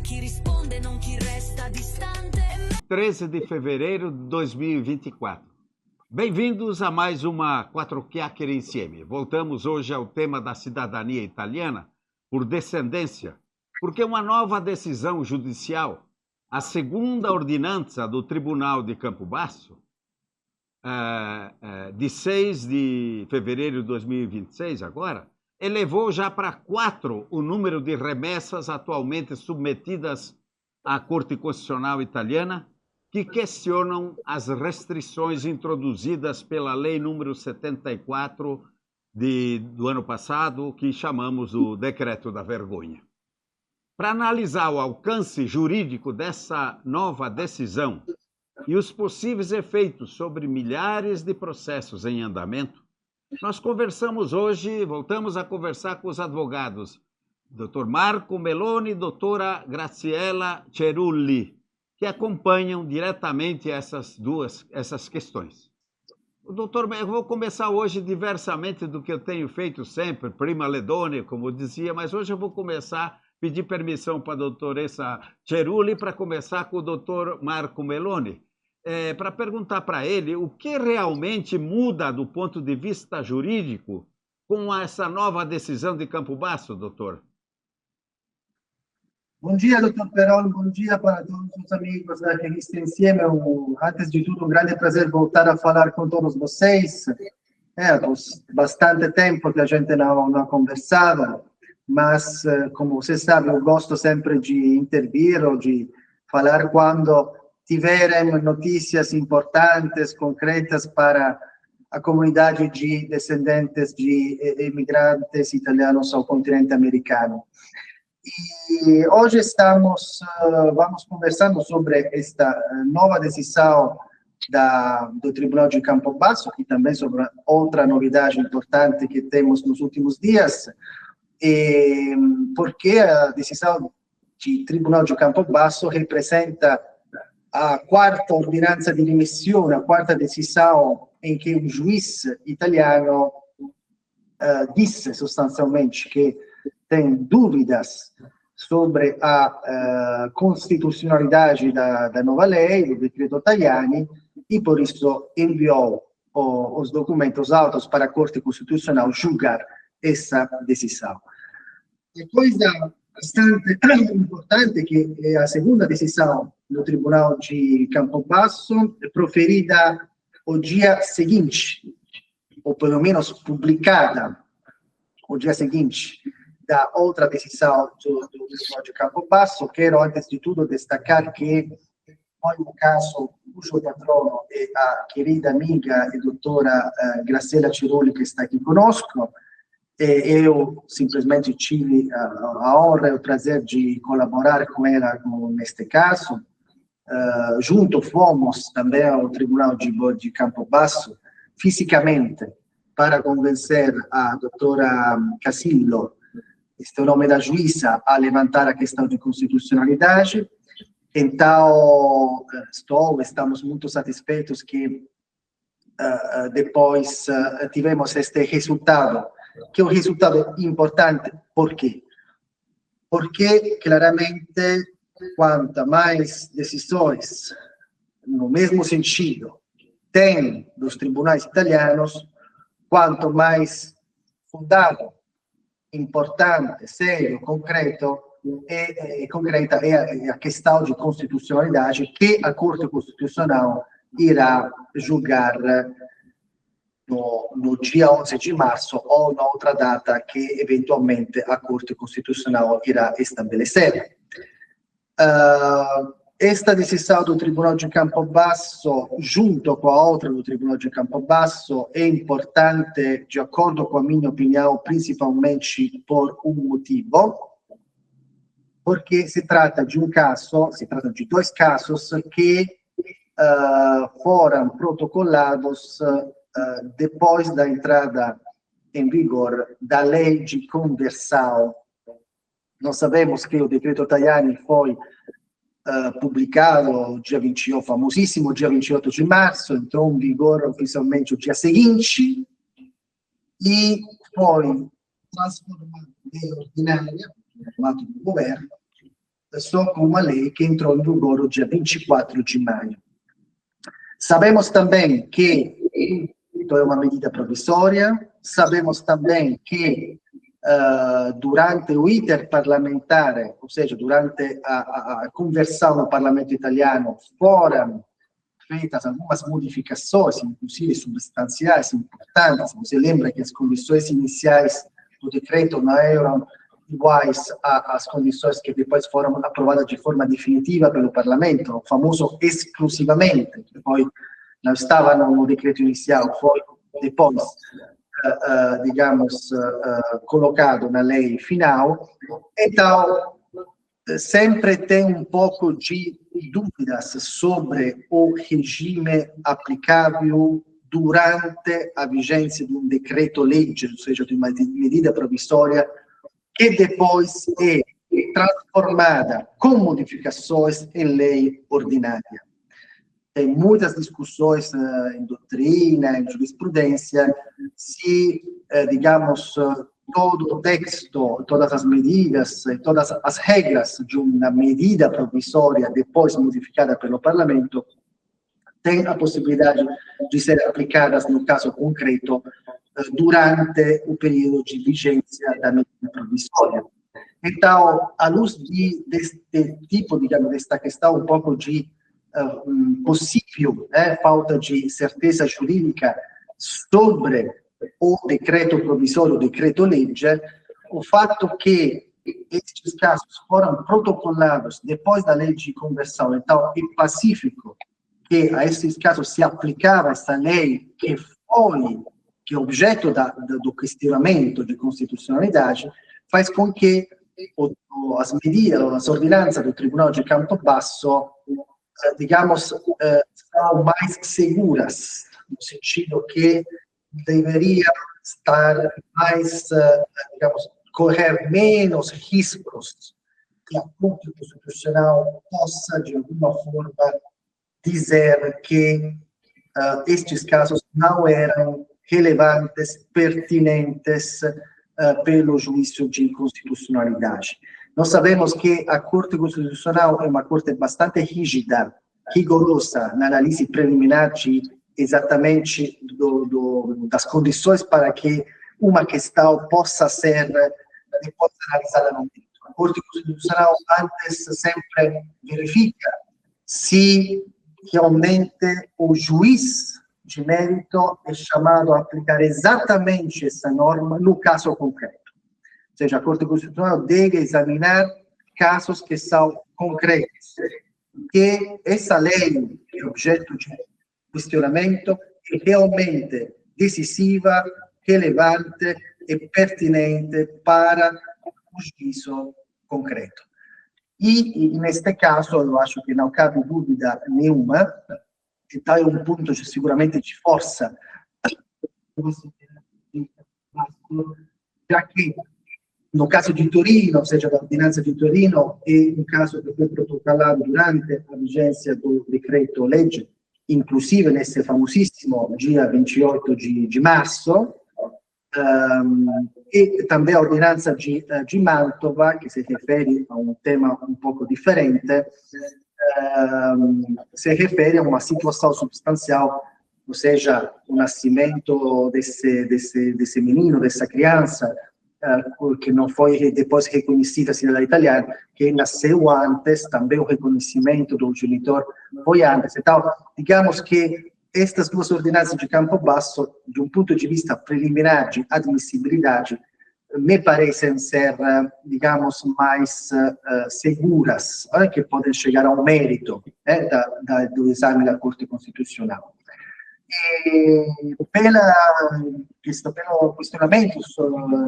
chi risponde, non chi resta distante. 13 de fevereiro de 2024. Bem-vindos a mais uma Quattro Chiacchiere Insieme. Voltamos hoje ao tema da cidadania italiana por descendência, porque uma nova decisão judicial, a segunda ordenança do Tribunal de Campobasso, de 6 de fevereiro de 2026 agora, elevou já para 4 o número de remessas atualmente submetidas à Corte Constitucional Italiana, que questionam as restrições introduzidas pela Lei número 74 do ano passado, que chamamos o Decreto da Vergonha. Para analisar o alcance jurídico dessa nova decisão e os possíveis efeitos sobre milhares de processos em andamento, nós voltamos a conversar com os advogados Dr. Marco Meloni e doutora Graziella Cerulli, que acompanham diretamente essas questões. Doutor, eu vou começar hoje diversamente do que eu tenho feito sempre, prima ledone, como eu dizia, mas hoje eu vou pedir permissão para a doutoressa Cerulli para começar com o doutor Marco Meloni, para perguntar para ele o que realmente muda do ponto de vista jurídico com essa nova decisão de Campobasso, doutor. Bom dia, doutor Perón, bom dia para todos os amigos da Revista Insieme. Antes de tudo, um grande prazer voltar a falar com todos vocês. Bastante tempo que a gente não conversava, mas, como você sabe, eu gosto sempre de intervir ou de falar quando tiverem notícias importantes, concretas para a comunidade de descendentes de imigrantes italianos ao continente americano. E hoje vamos conversando sobre esta nova decisão do Tribunal de Campobasso, e também sobre outra novidade importante que temos nos últimos dias, porque a decisão do Tribunal de Campobasso representa a quarta ordenanza di dimissione, a quarta decisão em que um juiz italiano disse sostanzialmente que tem dúvidas sobre a constitucionalidade da nova lei, do decreto Tajani, e por isso enviou os documentos autos para a Corte Constitucional julgar essa decisão. A coisa bastante importante que é a segunda decisão do Tribunal de Campobasso, proferida o dia seguinte, ou pelo menos publicada o dia seguinte da outra decisão do Tribunal de Campobasso. Quero, antes de tudo, destacar que foi um caso cujo patrono é a querida amiga e doutora Graziella Cerulli, que está aqui conosco. Eu simplesmente tive a honra e o prazer de colaborar com ela neste caso. Junto fomos também ao Tribunal de Campobasso, fisicamente, para convencer a doutora Casillo, este é o nome da juíza, a levantar a questão de constitucionalidade. Então, estamos muito satisfeitos que depois tivemos este resultado, que é um resultado importante. Por quê? Porque, claramente, quanto mais decisões no mesmo sentido tem dos tribunais italianos, quanto mais fundado, importante, sério, concreta é a questão de constitucionalidade que a Corte Constitucional irá julgar no dia 11 de março ou na outra data que, eventualmente, a Corte Constitucional irá estabelecer. Esta decisão do Tribunal de Campobasso, junto com a outra do Tribunal de Campobasso, é importante, de acordo com a minha opinião, principalmente por um motivo, porque se trata de dois casos que foram protocolados depois da entrada em vigor da lei de conversão. Nós sabemos que o decreto Tajani foi publicado dia 28, famosíssimo dia 28 de março, entrou em vigor oficialmente o dia seguinte e foi transformado em lei ordinária, no formato do governo, sobre uma lei que entrou em vigor no dia 24 de maio. Sabemos também que é uma medida provisória, sabemos também que durante o iter parlamentare, ou seja, durante a conversão no parlamento italiano, foram feitas algumas modificações, inclusive substanciais, importantes. Você lembra que as condições iniciais do decreto não eram iguais às condições que depois foram aprovadas de forma definitiva pelo parlamento, o famoso exclusivamente, que poi não estava no decreto inicial, foi depois, digamos, colocado na lei final. Então, sempre tem um pouco de dúvidas sobre o regime aplicável durante a vigência de um decreto-legge, ou seja, de uma medida provisória, que depois é transformada com modificações em lei ordinária. Tem muitas discussões em doutrina, em jurisprudência, se, digamos, todo o texto, todas as medidas, todas as regras de uma medida provisória depois modificada pelo parlamento têm a possibilidade de ser aplicadas, no caso concreto, durante o período de vigência da medida provisória. Então, à luz deste tipo, digamos, desta questão um pouco de possível falta de certeza jurídica sobre o decreto provisório, o decreto-legge, o fato que estes casos foram protocolados depois da lei de conversão, então é pacífico que a esses casos se aplicava essa lei que é objeto do questionamento de constitucionalidade, faz com que as medidas, as ordenanças do Tribunal de Campobasso, digamos, são mais seguras, no sentido que deveria estar mais, digamos, correr menos riscos que a Corte Constitucional possa, de alguma forma, dizer que estes casos não eram relevantes, pertinentes pelo juízo de inconstitucionalidade. Nós sabemos que a Corte Constitucional é uma corte bastante rígida, rigorosa na análise preliminar de exatamente das condições para que uma questão possa ser depois analisada no mérito. A Corte Constitucional antes sempre verifica se realmente o juiz de mérito é chamado a aplicar exatamente essa norma no caso concreto. Ou seja, a Corte Constitucional deve examinar casos que são concretos, que essa lei é objeto de questionamento é realmente decisiva, relevante e pertinente para o juízo concreto. E, neste caso, eu acho que não cabe dúvida nenhuma, então é um ponto seguramente de força, já que no caso de Torino, ou seja, da ordinanza de Torino, é um caso que foi protocolado durante a vigência do decreto-legge, inclusive nesse famosissimo dia 28 de março, e também a ordinanza de Mantova, que se refere a um tema um pouco diferente, se refere a uma situação substancial, ou seja, o nascimento desse menino, dessa criança, que não foi depois reconhecida a cidadania italiana, que nasceu antes, também o reconhecimento do genitor foi antes. Então, digamos que estas duas ordenanças de Campobasso, de um ponto de vista preliminar de admissibilidade, me parecem ser, digamos, mais seguras, que podem chegar ao mérito do exame da Corte Constitucional. E pelo questionamentos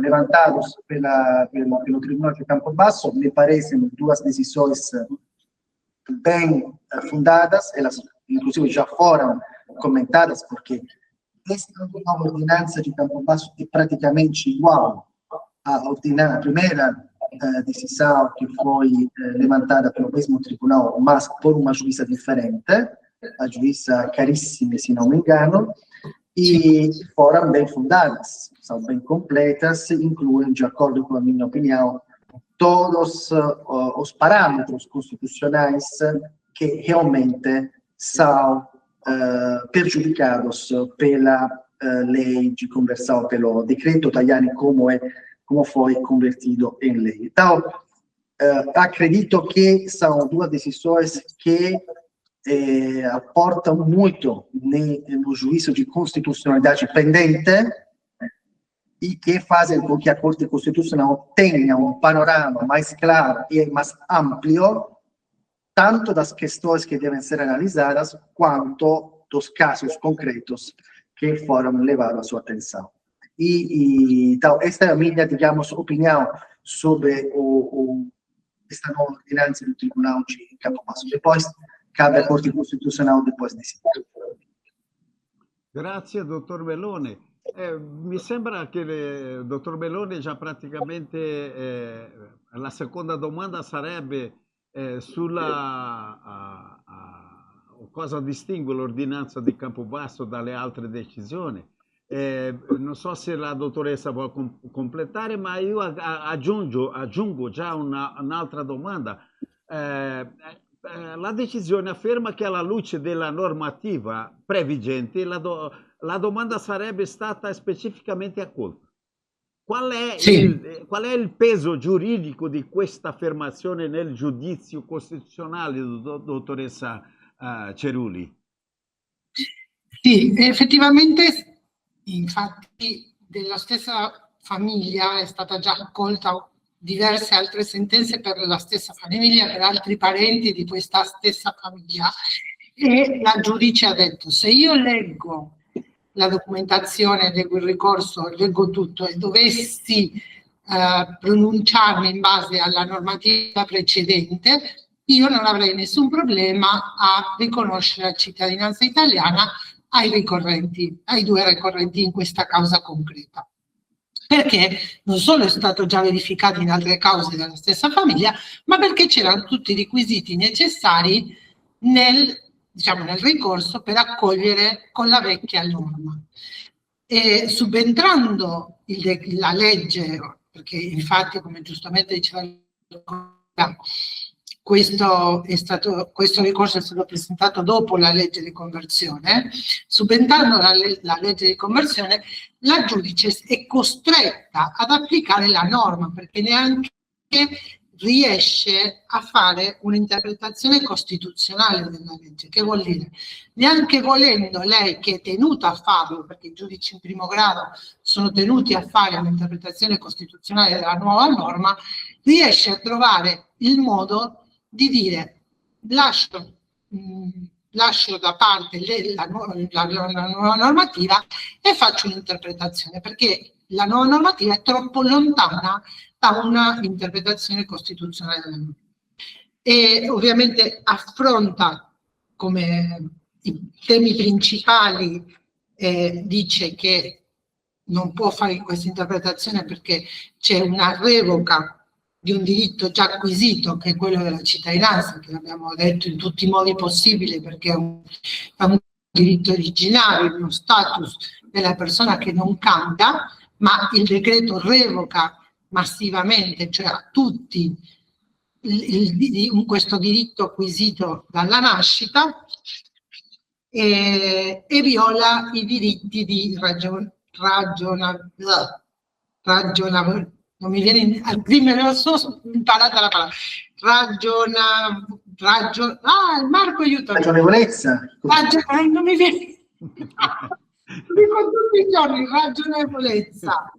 levantados pelo Tribunal de Campobasso, me parecem duas decisões bem fundadas, elas inclusive já foram comentadas, porque esta nova ordenança de Campobasso é praticamente igual à primeira decisão que foi levantada pelo mesmo tribunal, mas por uma juíza diferente, a juíza Carissimi, se não me engano, e foram bem fundadas, são bem completas, incluem, de acordo com a minha opinião, todos os parâmetros constitucionais que realmente são prejudicados pela lei de conversão, pelo decreto Tajani, como foi convertido em lei. Então, acredito que são duas decisões que aportam muito no juízo de constitucionalidade pendente e que fazem com que a Corte Constitucional tenha um panorama mais claro e mais amplo, tanto das questões que devem ser analisadas, quanto dos casos concretos que foram levados à sua atenção. Então, esta é a minha, digamos, opinião sobre esta nova ordinanza do Tribunal de Campobasso. Depois, cabe à Corte Constitucional depois decidir. Grazie, dottor Meloni. Mi sembra che il dottor Meloni già praticamente la seconda domanda sarebbe sulla cosa distingue l'ordinanza di Campobasso dalle altre decisioni. Non so se la dottoressa vuole completare, ma io aggiungo già un'altra domanda. La decisione afferma che alla luce della normativa previgente la domanda sarebbe stata specificamente accolta. Qual è il peso giuridico di questa affermazione nel giudizio costituzionale, dottoressa Cerulli? Sì, effettivamente, infatti, della stessa famiglia è stata già accolta diverse altre sentenze per la stessa famiglia, per altri parenti di questa stessa famiglia, e la giudice ha detto: se io leggo la documentazione, leggo il ricorso, leggo tutto e dovessi pronunciarmi in base alla normativa precedente, io non avrei nessun problema a riconoscere la cittadinanza italiana ai ricorrenti, ai due ricorrenti in questa causa concreta. Perché non solo è stato già verificato in altre cause della stessa famiglia, ma perché c'erano tutti i requisiti necessari nel ricorso per accogliere con la vecchia norma. E subentrando la legge, perché infatti, come giustamente diceva questo ricorso è stato presentato dopo la legge di conversione, subentrando la legge di conversione, la giudice è costretta ad applicare la norma, perché neanche riesce a fare un'interpretazione costituzionale della legge. Che vuol dire? Neanche volendo lei, che è tenuta a farlo, perché i giudici in primo grado sono tenuti a fare un'interpretazione costituzionale della nuova norma, riesce a trovare il modo di dire: lascio da parte la nuova normativa e faccio un'interpretazione, perché la nuova normativa è troppo lontana da una interpretazione costituzionale della norma. E ovviamente affronta come i temi principali, dice che non può fare questa interpretazione perché c'è una revoca di un diritto già acquisito, che è quello della cittadinanza, che abbiamo detto in tutti i modi possibili, perché è un diritto originario, uno status della persona che non cambia, ma il decreto revoca massivamente, cioè a tutti, questo diritto acquisito dalla nascita, e viola i diritti di non mi viene imparata la parola, Marco aiutami. Ragionevolezza. Non mi viene. Dico tutti i giorni ragionevolezza,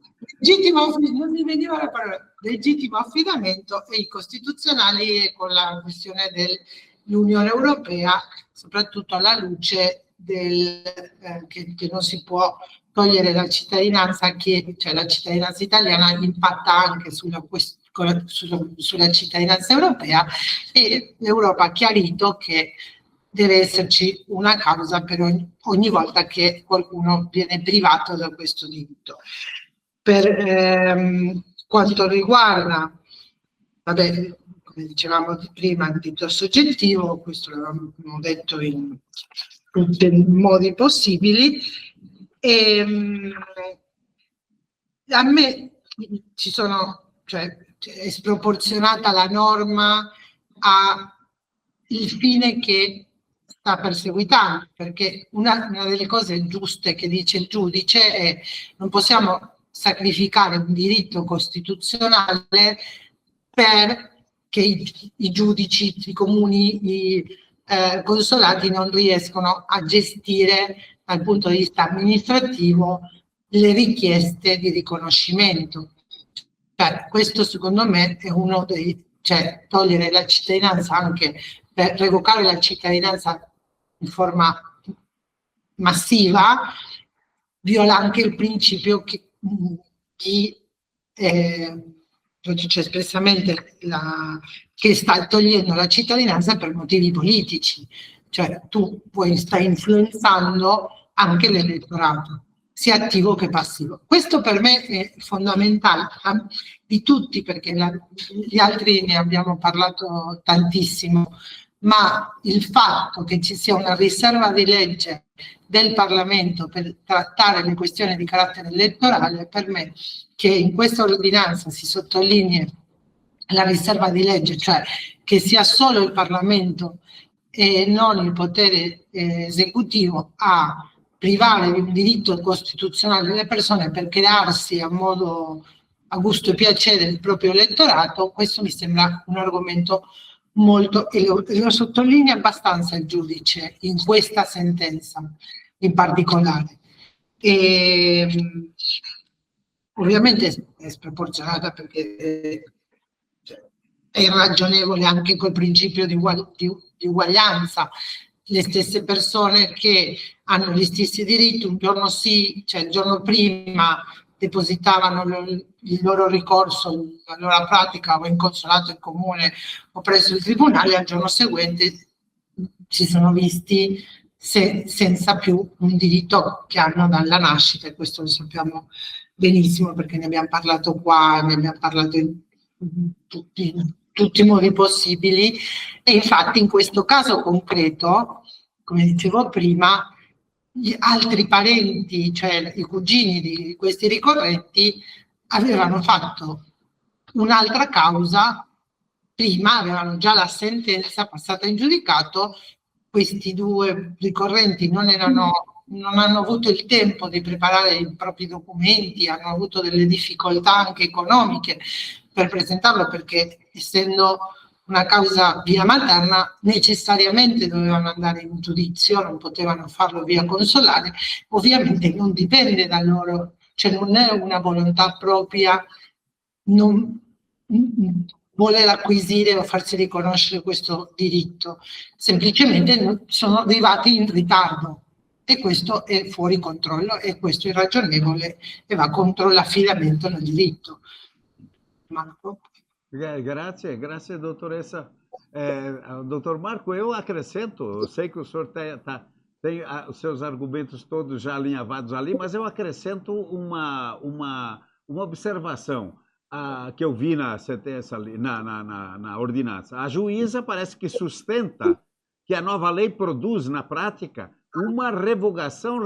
non mi veniva la parola, legittimo affidamento, e i costituzionali con la questione dell'Unione Europea, soprattutto alla luce che non si può togliere la cittadinanza, cioè la cittadinanza italiana impatta anche sulla cittadinanza europea, e l'Europa ha chiarito che deve esserci una causa per ogni volta che qualcuno viene privato da questo diritto. Per quanto riguarda, come dicevamo prima, il diritto soggettivo, questo l'avevamo detto in tutti i modi possibili, e a me ci sono, è sproporzionata la norma al fine che sta perseguitando, perché una delle cose giuste che dice il giudice è: non possiamo sacrificare un diritto costituzionale perché i giudici, i comuni, i consolati non riescono a gestire dal punto di vista amministrativo le richieste di riconoscimento. Questo secondo me è uno dei, cioè togliere la cittadinanza, anche per revocare la cittadinanza in forma massiva, viola anche il principio che lo dice espressamente che sta togliendo la cittadinanza per motivi politici, cioè tu stai influenzando anche l'elettorato, sia attivo che passivo. Questo per me è fondamentale, di tutti, perché gli altri ne abbiamo parlato tantissimo, ma il fatto che ci sia una riserva di legge del Parlamento per trattare le questioni di carattere elettorale, per me, che in questa ordinanza si sottolinei la riserva di legge, cioè che sia solo il Parlamento e non il potere esecutivo a privare di un diritto costituzionale delle persone per crearsi a gusto e piacere il proprio elettorato. Questo mi sembra un argomento molto, e lo sottolinea abbastanza il giudice in questa sentenza in particolare. Ovviamente è sproporzionata perché è irragionevole anche col principio di uguaglianza. Le stesse persone che hanno gli stessi diritti, un giorno sì, cioè il giorno prima depositavano il loro ricorso, la loro pratica o in consolato, in comune o presso il tribunale, al giorno seguente si sono visti senza più un diritto che hanno dalla nascita, e questo lo sappiamo benissimo perché ne abbiamo parlato qua, ne abbiamo parlato in tutti i modi possibili. E infatti in questo caso concreto, come dicevo prima, gli altri parenti, cioè i cugini di questi ricorrenti, avevano fatto un'altra causa prima, avevano già la sentenza passata in giudicato. Questi due ricorrenti non hanno avuto il tempo di preparare i propri documenti, hanno avuto delle difficoltà anche economiche per presentarlo, perché essendo una causa via materna necessariamente dovevano andare in giudizio, non potevano farlo via consolare. Ovviamente non dipende da loro, cioè non è una volontà propria non voler acquisire o farsi riconoscere questo diritto, semplicemente sono arrivati in ritardo, e questo è fuori controllo, e questo è irragionevole e va contro l'affidamento nel diritto. Marco? Grazie dottoressa. Doutor Marco, eu acrescento, eu sei que o senhor tem os seus argumentos todos já alinhavados ali, mas eu acrescento uma observação que eu vi na sentença ali, na ordenança. A juíza parece que sustenta que a nova lei produz, na prática, uma revogação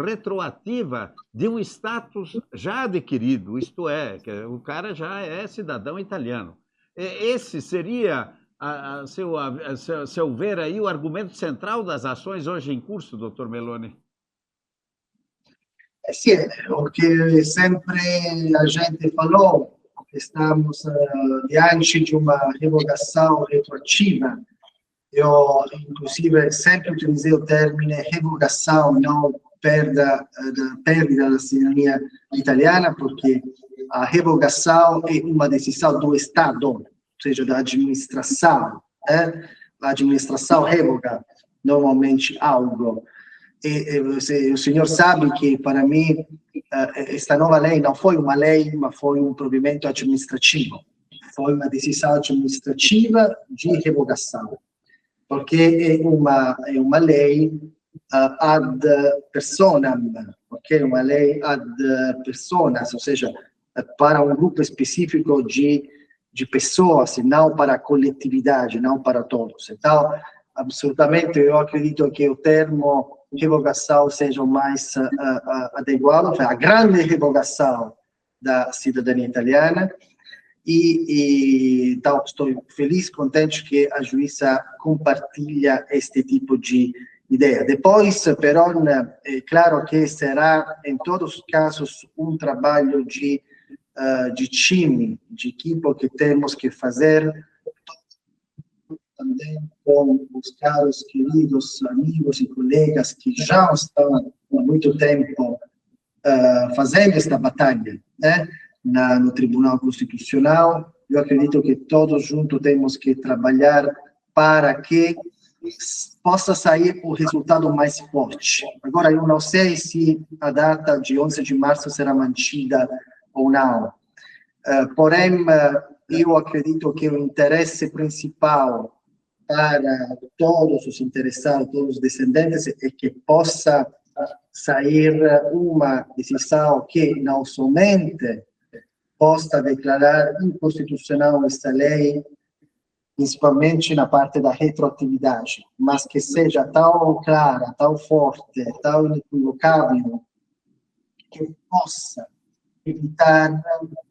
retroativa de um status já adquirido, isto é, que o cara já é cidadão italiano. Esse seria, a seu ver aí, o argumento central das ações hoje em curso, doutor Meloni? Sì, perché sempre a gente falou que estamos diante de uma revogação retroativa. Eu, inclusive, sempre utilizei o termine revogação, não perdita da cidadania italiana, porque a revogação é uma decisão do Estado, ou seja, da administração. A administração revoga normalmente algo. E o senhor sabe que, para mim, esta nova lei não foi uma lei, mas foi um provimento administrativo. Foi uma decisão administrativa de revogação. Porque è una lei ad personam, ok? Uma lei ad personas, ou seja, para um grupo específico de pessoas, e não para a coletividade, não para todos. Então, absolutamente, eu acredito que o termo revogação seja o mais adequado, a grande revogação da cidadania italiana. e então estou feliz, contente que a juíza compartilha este tipo de ideia. Depois, però, é claro que será, em todos os casos, um trabalho de time, de equipe que temos que fazer, também com os caros, queridos amigos e colegas que já estão há muito tempo fazendo esta batalha, né, no Tribunal Constitucional. Eu acredito que todos juntos temos que trabalhar para que possa sair o resultado mais forte. Agora, eu não sei se a data de 11 de março será mantida ou não. Porém, eu acredito que o interesse principal para todos os interessados, todos os descendentes, é que possa sair uma decisão que não somente possa declarar inconstitucional esta lei, principalmente na parte da retroatividade, mas que seja tão clara, tão forte, tão inequivocável, que possa evitar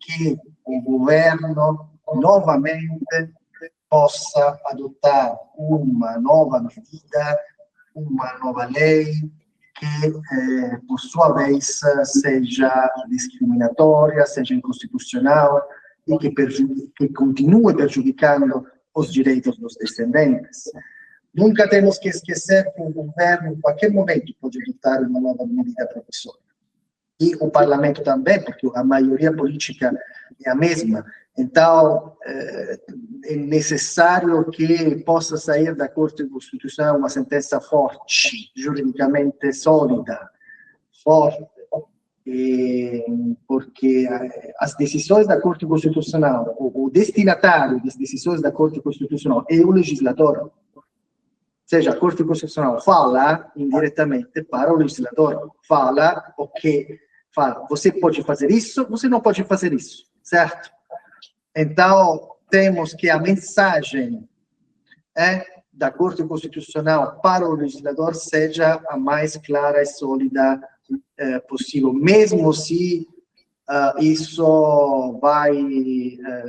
que o governo novamente possa adotar uma nova medida, uma nova lei, que, por sua vez, seja discriminatória, seja inconstitucional e que continue prejudicando os direitos dos descendentes. Nunca temos que esquecer que o governo, em qualquer momento, pode adotar uma nova medida provisória. E o parlamento também, porque a maioria política é a mesma. Então, é necessário que possa sair da Corte Constitucional uma sentença forte, juridicamente sólida, forte, porque as decisões da Corte Constitucional, o destinatário das decisões da Corte Constitucional é o legislador. Ou seja, a Corte Constitucional fala indiretamente para o legislador, fala o que fala, você pode fazer isso, você não pode fazer isso, certo? Então, temos que a mensagem da Corte Constitucional para o legislador seja a mais clara e sólida possível, mesmo se isso vai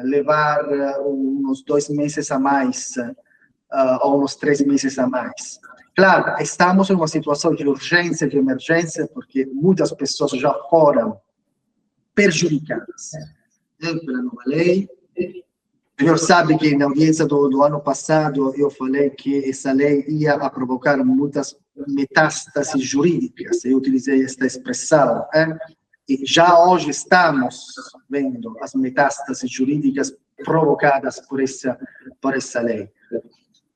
levar uns 2 meses a mais, ou uns 3 meses a mais. Claro, estamos em uma situação de urgência, de emergência, porque muitas pessoas já foram prejudicadas pela nova lei. O senhor sabe que na audiência do ano passado eu falei que essa lei ia provocar muitas metástases jurídicas, eu utilizei esta expressão, e já hoje estamos vendo as metástases jurídicas provocadas por essa lei.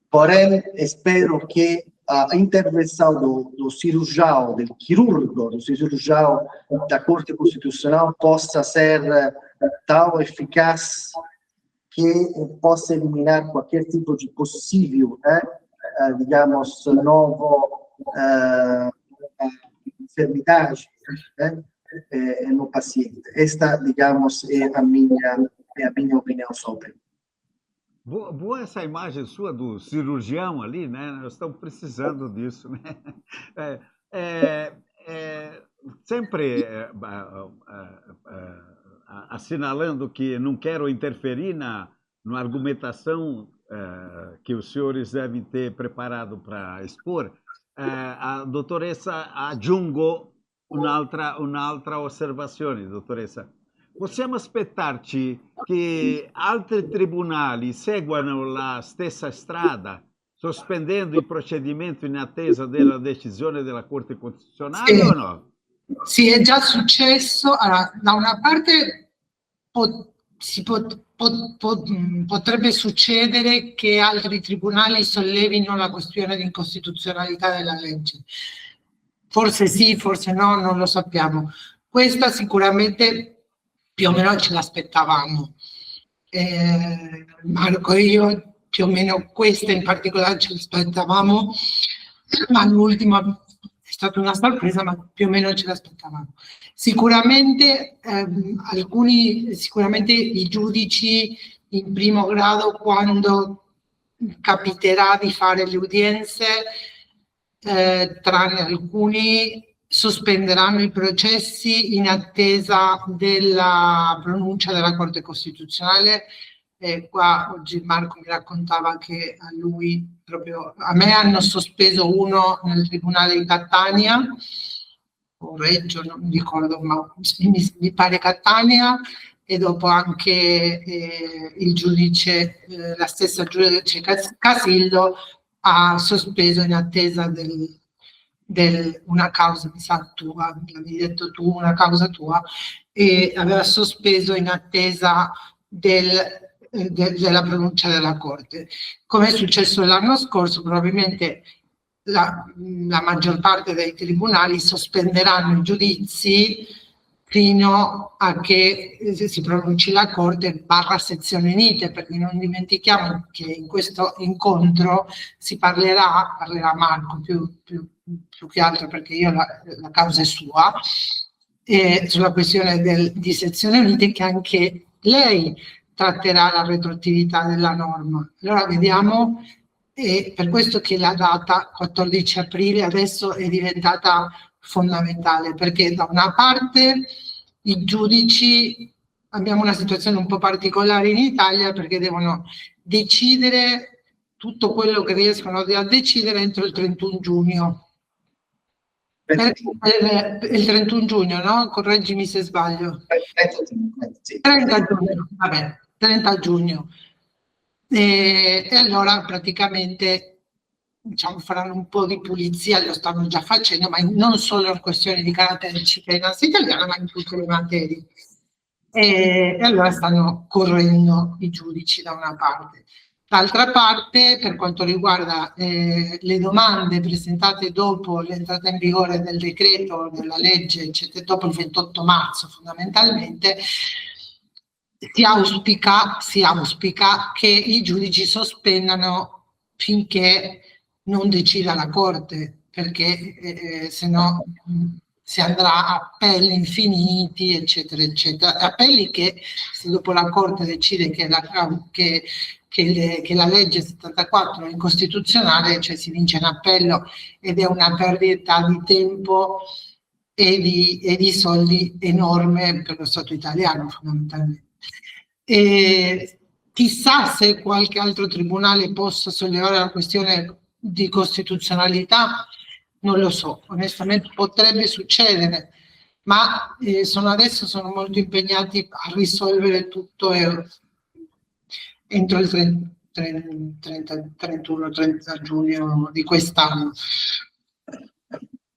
Porém, espero que a intervenção do cirurgião, do quirúrgico, do cirurgião da Corte Constitucional possa ser tão eficaz que possa eliminar qualquer tipo de possível, digamos, novo enfermidade no paciente. Esta, digamos, é a minha opinião sobre. Boa essa imagem sua do cirurgião ali, né? Nós estamos precisando disso, né? Sempre assinalando que não quero interferir na argumentação que os senhores devem ter preparado para expor, a dottoressa aggiungo un'altra osservazione, dottoressa. Possiamo aspettarci che altri tribunali seguano la stessa strada, sospendendo il procedimento in attesa della decisione della Corte Costituzionale o no? Sì, è già successo. Allora, da una parte potrebbe succedere che altri tribunali sollevino la questione di incostituzionalità della legge. Forse sì, forse no, non lo sappiamo. Questa sicuramente più o meno ce l'aspettavamo. Marco e io più o meno questa in particolare ce l'aspettavamo, ma l'ultima è stata una sorpresa, ma più o meno ce l'aspettavamo. Sicuramente sicuramente i giudici in primo grado, quando capiterà di fare le udienze, tranne alcuni, sospenderanno i processi in attesa della pronuncia della Corte Costituzionale. Qua oggi Marco mi raccontava che a me hanno sospeso uno nel Tribunale di Catania, o Reggio, non mi ricordo, ma mi pare Catania, e dopo anche il giudice, la stessa giudice Casillo ha sospeso in attesa una causa, mi sa tua, l'avevi detto tu, una causa tua, e aveva sospeso in attesa della pronuncia della Corte. Come è successo l'anno scorso, probabilmente la maggior parte dei tribunali sospenderanno i giudizi fino a che si pronunci la Corte / sezioni unite, perché non dimentichiamo che in questo incontro si parlerà Marco più che altro, perché la causa è sua, sulla questione di sezioni unite, che anche lei tratterà la retroattività della norma. Allora vediamo, e per questo che la data 14 aprile adesso è diventata fondamentale, perché da una parte i giudici, abbiamo una situazione un po' particolare in Italia, perché devono decidere tutto quello che riescono a decidere entro il 31 giugno. Il 31 giugno, no? Correggimi se sbaglio. 30 giugno, vabbè, 30 giugno. E allora praticamente faranno un po' di pulizia, lo stanno già facendo, ma non solo in questioni di carattere di cittadinanza italiana, ma in tutte le materie. E allora stanno correndo i giudici da una parte. D'altra parte, per quanto riguarda le domande presentate dopo l'entrata in vigore del decreto, della legge, eccetera, dopo il 28 marzo fondamentalmente, si auspica che i giudici sospendano finché non decida la Corte, perché se no si andrà a appelli infiniti, eccetera, eccetera. Appelli che, se dopo la Corte decide che la legge 74 è incostituzionale, cioè si vince in appello, ed è una perdita di tempo e di soldi enorme per lo Stato italiano, fondamentalmente. E chissà se qualche altro tribunale possa sollevare la questione di costituzionalità, non lo so, onestamente potrebbe succedere, ma adesso sono molto impegnati a risolvere tutto entro il 31-30 giugno di quest'anno.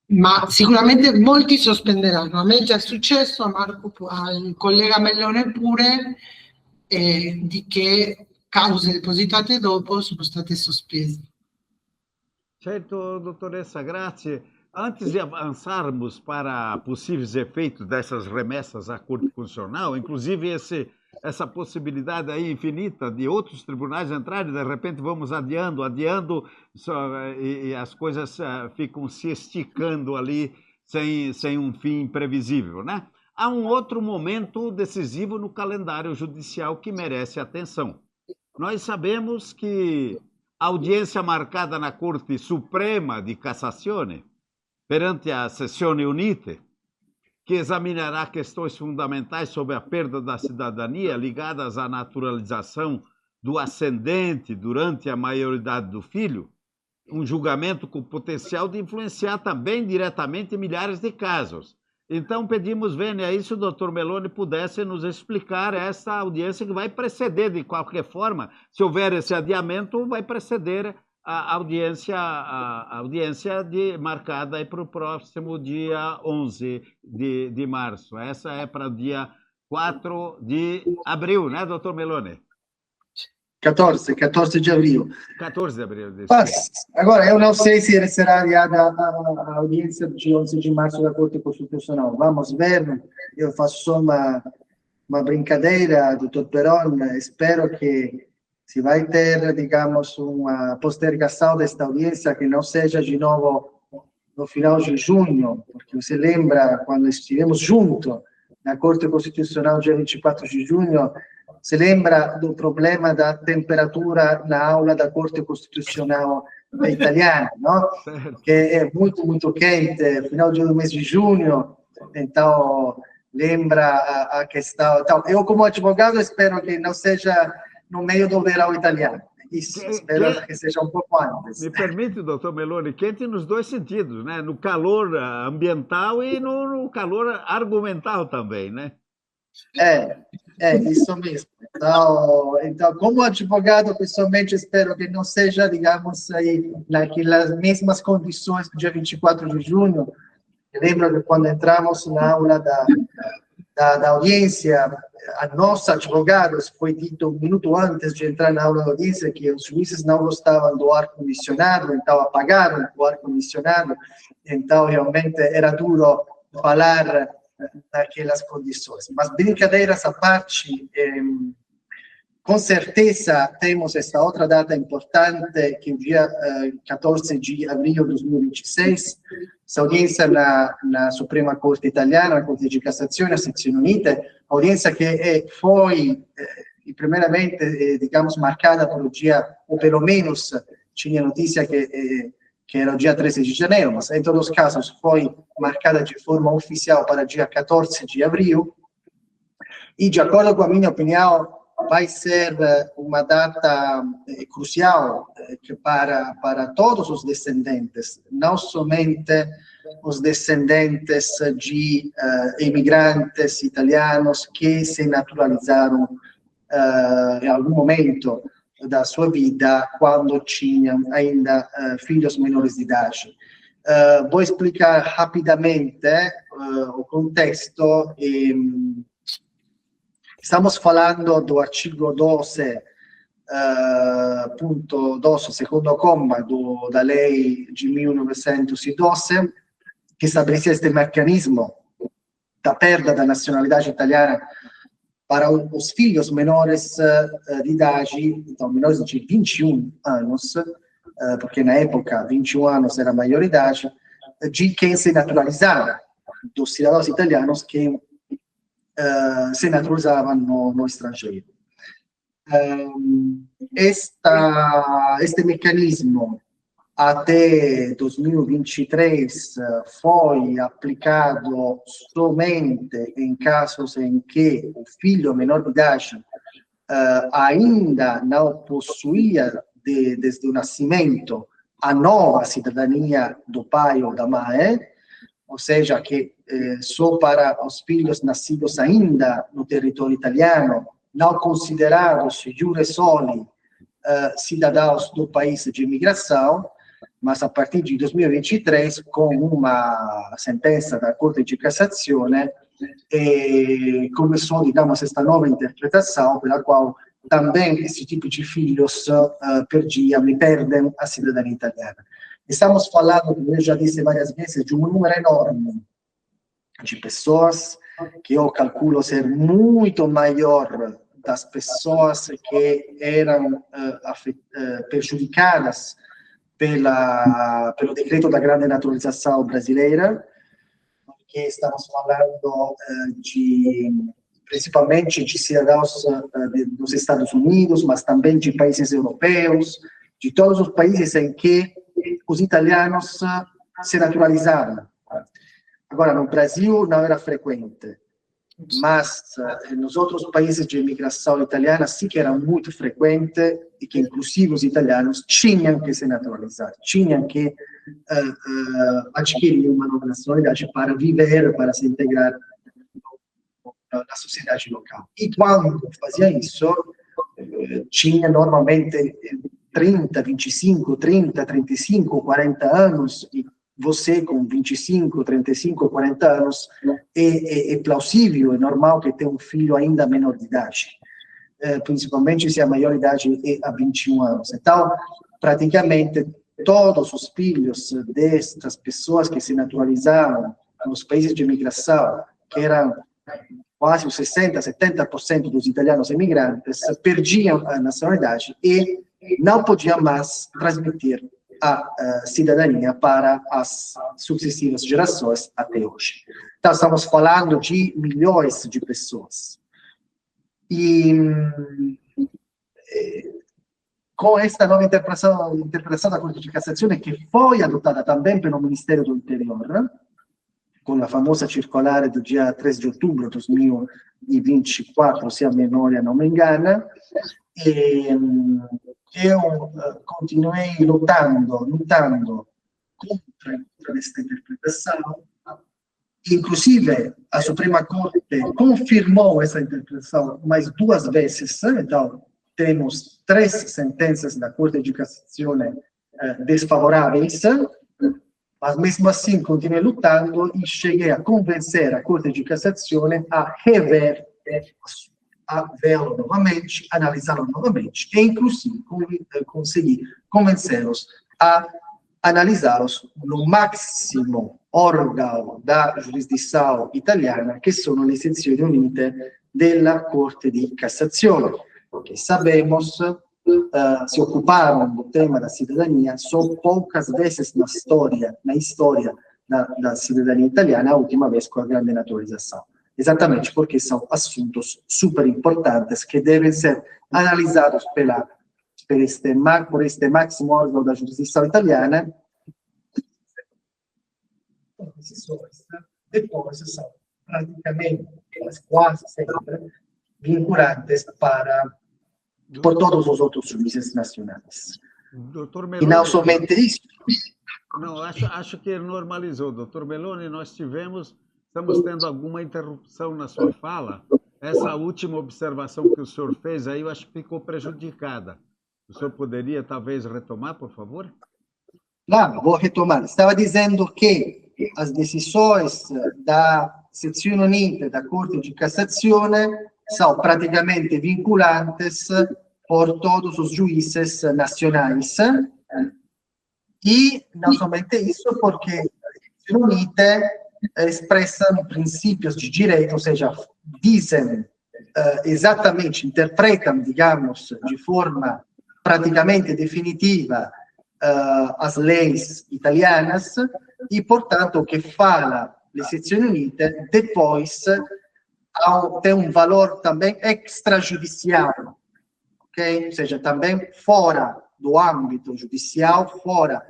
Ma sicuramente molti sospenderanno. A me è già successo, a Marco, al collega Mellone pure, di che cause depositate dopo sono state sospese. Certo, doutoressa, grazie. Antes de avançarmos para possíveis efeitos dessas remessas à Corte Constitucional, inclusive essa possibilidade aí infinita de outros tribunais entrarem, de repente vamos adiando, e as coisas ficam se esticando ali sem um fim previsível, né? Há um outro momento decisivo no calendário judicial que merece atenção. Nós sabemos que a audiência marcada na Corte Suprema di Cassazione, perante a Sezione Unite, que examinará questões fundamentais sobre a perda da cidadania ligadas à naturalização do ascendente durante a maioridade do filho, um julgamento com potencial de influenciar também diretamente milhares de casos. Então pedimos, Vênia, aí se o doutor Mellone pudesse nos explicar essa audiência que vai preceder, de qualquer forma, se houver esse adiamento, vai preceder a audiência marcada para o próximo dia 11 de março. Essa é para o dia 4 de abril, né, doutor Mellone? 14 de abril. 14 de abril. Agora, eu não sei se será adiada a audiência de 11 de março da Corte Constitucional. Vamos ver. Eu faço só uma brincadeira, doutor Peron. Espero que se vai ter, digamos, uma postergação desta audiência que não seja de novo no final de junho, porque você lembra quando estivemos juntos na Corte Constitucional dia 24 de junho, se lembra do problema da temperatura na aula da Corte Constitucional italiana, não? Que é muito quente, final do mês de junho, então lembra a questão. Então, eu, como advogado, espero que não seja no meio do verão italiano. Isso, espero que seja um pouco antes. Me permite, doutor Meloni, quente nos dois sentidos, né? No calor ambiental e no calor argumental também, né? Isso mesmo. Então, como advogado, pessoalmente, espero que não seja, digamos, aí, naquelas mesmas condições do dia 24 de junho. Eu lembro que quando entramos na aula da audiência, a nós, advogados, foi dito um minuto antes de entrar na aula da audiência que os juízes não gostavam do ar-condicionado, então apagaram o ar-condicionado, então realmente era duro falar naquelas condições. Mas brincadeiras à parte, com certeza temos esta outra data importante, que é o dia 14 de abril de 2026, essa audiência na Suprema Corte Italiana, na Corte de Cassazione, a Sezione Unite, audiência que foi, primeiramente, digamos, marcada pelo dia, ou pelo menos tinha notícia que era o dia 13 de janeiro, mas em todos os casos foi marcada de forma oficial para dia 14 de abril, e de acordo com a minha opinião, vai ser uma data crucial para todos os descendentes, não somente os descendentes de imigrantes italianos que se naturalizaram em algum momento da sua vida quando tinham ainda filhos menores de idade. Vou explicar rapidamente o contexto. Estamos falando do artigo 12, ponto 12, segundo comma da lei de 1912, que estabelecia este mecanismo da perda da nacionalidade italiana para os filhos menores de idade, então menores de 21 anos, porque na época 21 anos era a maioridade, de quem se naturalizava, dos cidadãos italianos que se naturalizavam no estrangeiro. Este mecanismo até 2023 foi aplicado somente em casos em que o filho menor de idade ainda não possuía, desde o nascimento, a nova cidadania do pai ou da mãe, ou seja, que só para os filhos nascidos ainda no território italiano, não considerados iure soli cidadãos do país de imigração, mas a partir de 2023, com uma sentença da Corte de Cassazione, começou, digamos, esta nova interpretação, pela qual também esse tipo de filhos perdem a cidadania italiana. Estamos falando, como eu já disse várias vezes, de um número enorme de pessoas, que eu calculo ser muito maior das pessoas que eram prejudicadas pelo decreto da grande naturalização brasileira, porque estamos falando principalmente de cidadãos dos Estados Unidos, mas também de países europeus, de todos os países em que os italianos se naturalizaram. Agora, no Brasil não era frequente, mas nos outros países de imigração italiana sim que era muito frequente e que, inclusive, os italianos tinham que se naturalizar, tinham que adquirir uma nova nacionalidade para viver, para se integrar na sociedade local. E quando fazia isso, tinha normalmente 30, 25, 30, 35, 40 anos, e você com 25, 35, 40 anos, é plausível, é normal que tenha um filho ainda menor de idade, principalmente se a maioridade é a 21 anos. Então, praticamente, todos os filhos destas pessoas que se naturalizaram nos países de imigração, que eram quase os 60%, 70% dos italianos imigrantes, perdiam a nacionalidade e não podiam mais transmitir a cidadania para as sucessivas gerações até hoje. Então, estamos falando de milhões de pessoas. E com esta nova interpretação da Corte de Cassazione, que foi adotada também pelo Ministério do Interior, com a famosa circolare do dia 3 de outubro de 2024, se a memória não me engana, eu continuei lutando contra questa interpretação. Inclusive, a Suprema Corte confirmou essa interpretação mais 2 vezes, então temos 3 sentenças da Corte de Cassazione desfavoráveis, mas mesmo assim continuei lutando e cheguei a convencer a Corte de Cassazione a rever, a vê-lo novamente, analisá-lo novamente, e inclusive consegui convencê-los a analisá-los no máximo órgão da jurisdição italiana, que sono le sezioni unite della Corte di Cassazione, che sabemos se occuparam do tema da cidadania só poucas vezes na história da cidadania italiana, a última vez com a grande naturalização. Exatamente porque são assuntos super importantes que devem ser analisados por este máximo órgão da jurisdição italiana. Depois são praticamente, quase sempre, vinculantes por todos os outros juízes nacionais. Doutor Meloni, e não somente isso. Não, acho que normalizou. Doutor Meloni, estamos tendo alguma interrupção na sua fala. Essa última observação que o senhor fez aí, eu acho que ficou prejudicada. O senhor poderia, talvez, retomar, por favor? Claro, vou retomar. Estava dizendo que as decisões da sezione unite da Corte de Cassazione são praticamente vinculantes por todos os juízes nacionais. E não somente isso, porque a sezione unite expressam princípios de direito, ou seja, dizem exatamente, interpretam, digamos, de forma praticamente definitiva as leis italianas e, portanto, o que fala le sezioni unite depois tem valor também extrajudicial, ok? Ou seja, também fora do âmbito judicial, fora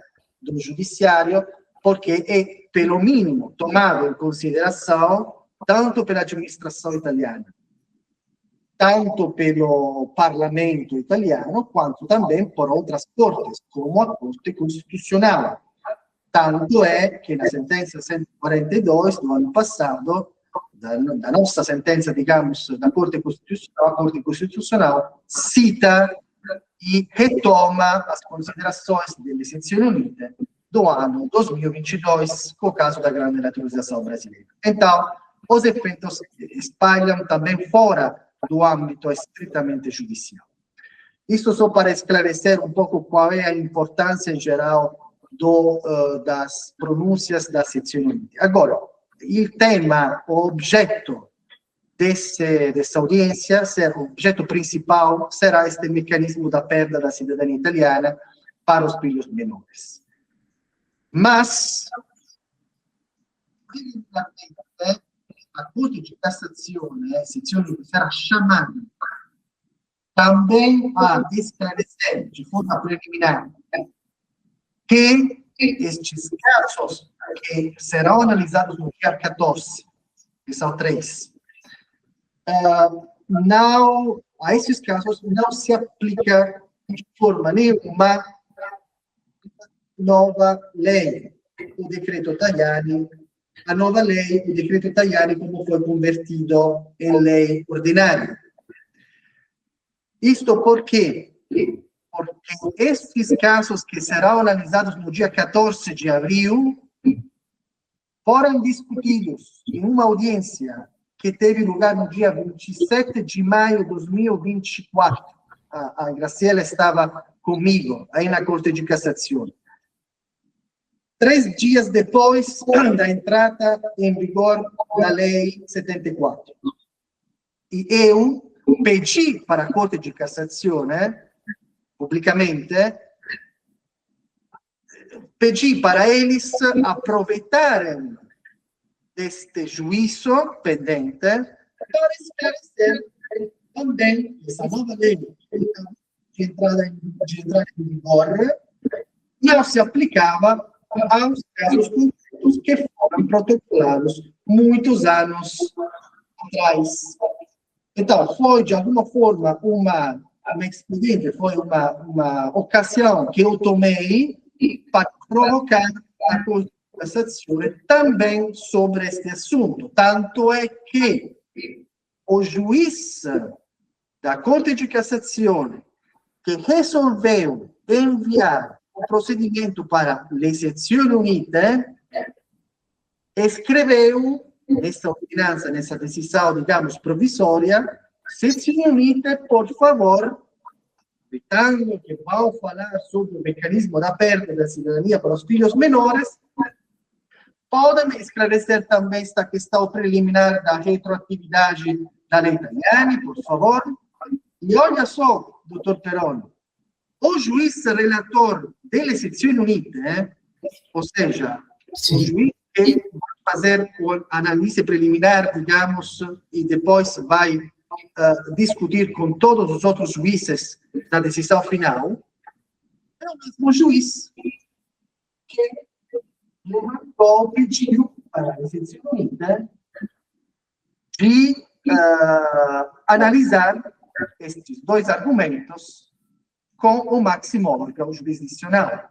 do judiciário, porque é, pelo mínimo, tomado em consideração tanto pela administração italiana, tanto pelo parlamento italiano, quanto também por outras cortes, como a Corte Constitucional. Tanto é que na sentença 142 do ano passado, da nossa sentença, digamos, da Corte Constitucional, a Corte Constitucional cita e retoma as considerações delle sezioni unite do ano 2022, com o caso da grande naturalização brasileira. Então, os efeitos espalham também fora do âmbito estritamente judicial. Isso só para esclarecer um pouco qual é a importância em geral das pronúncias da sezione unite. Agora, o tema, o objeto dessa audiência, o objeto principal, será este mecanismo da perda da cidadania italiana para os filhos menores. Mas, a Corte de Cassazione, a sezione unite, será chamada também a esclarecer de forma preliminar que estes casos que serão analisados no dia 14, que são 3, a esses casos não se aplica de forma nenhuma nova lei, o decreto Tajani, a nova lei, o decreto Tajani, como foi convertido em lei ordinária. Isto porque estes casos que serão analisados no dia 14 de abril foram discutidos em uma audiência que teve lugar no dia 27 de maio de 2024. A Graciela estava comigo aí na Corte de Cassazione. 3 dias depois da entrada em vigor da Lei 74. E eu pedi para a Corte de Cassazione, publicamente, pedi para eles aproveitarem deste juízo pendente para esclarecer também essa nova lei de entrada em vigor, não se aplicava aos casos concretos que foram protocolados muitos anos atrás. Então, foi, de alguma forma, uma expediente, foi uma ocasião que eu tomei para provocar a Corte de Cassação também sobre este assunto. Tanto é que o juiz da Corte de Cassação que resolveu enviar o procedimento para le sezioni unite escreveu nessa ordinança, nessa decisão, digamos, provisória, sezioni unite, por favor, evitando que vão falar sobre o mecanismo da perda da cidadania para os filhos menores, podem esclarecer também esta questão preliminar da retroatividade da lei italiana, por favor. E olha só, doutor Peroni, o juiz relator delle sezioni unite, ou seja, o juiz que vai fazer a análise preliminar, digamos, e depois vai discutir com todos os outros juízes da decisão final, é o mesmo juiz que levantou o pedido para a sezioni unite de analisar estes dois argumentos com o máximo, que é o jurisdicional.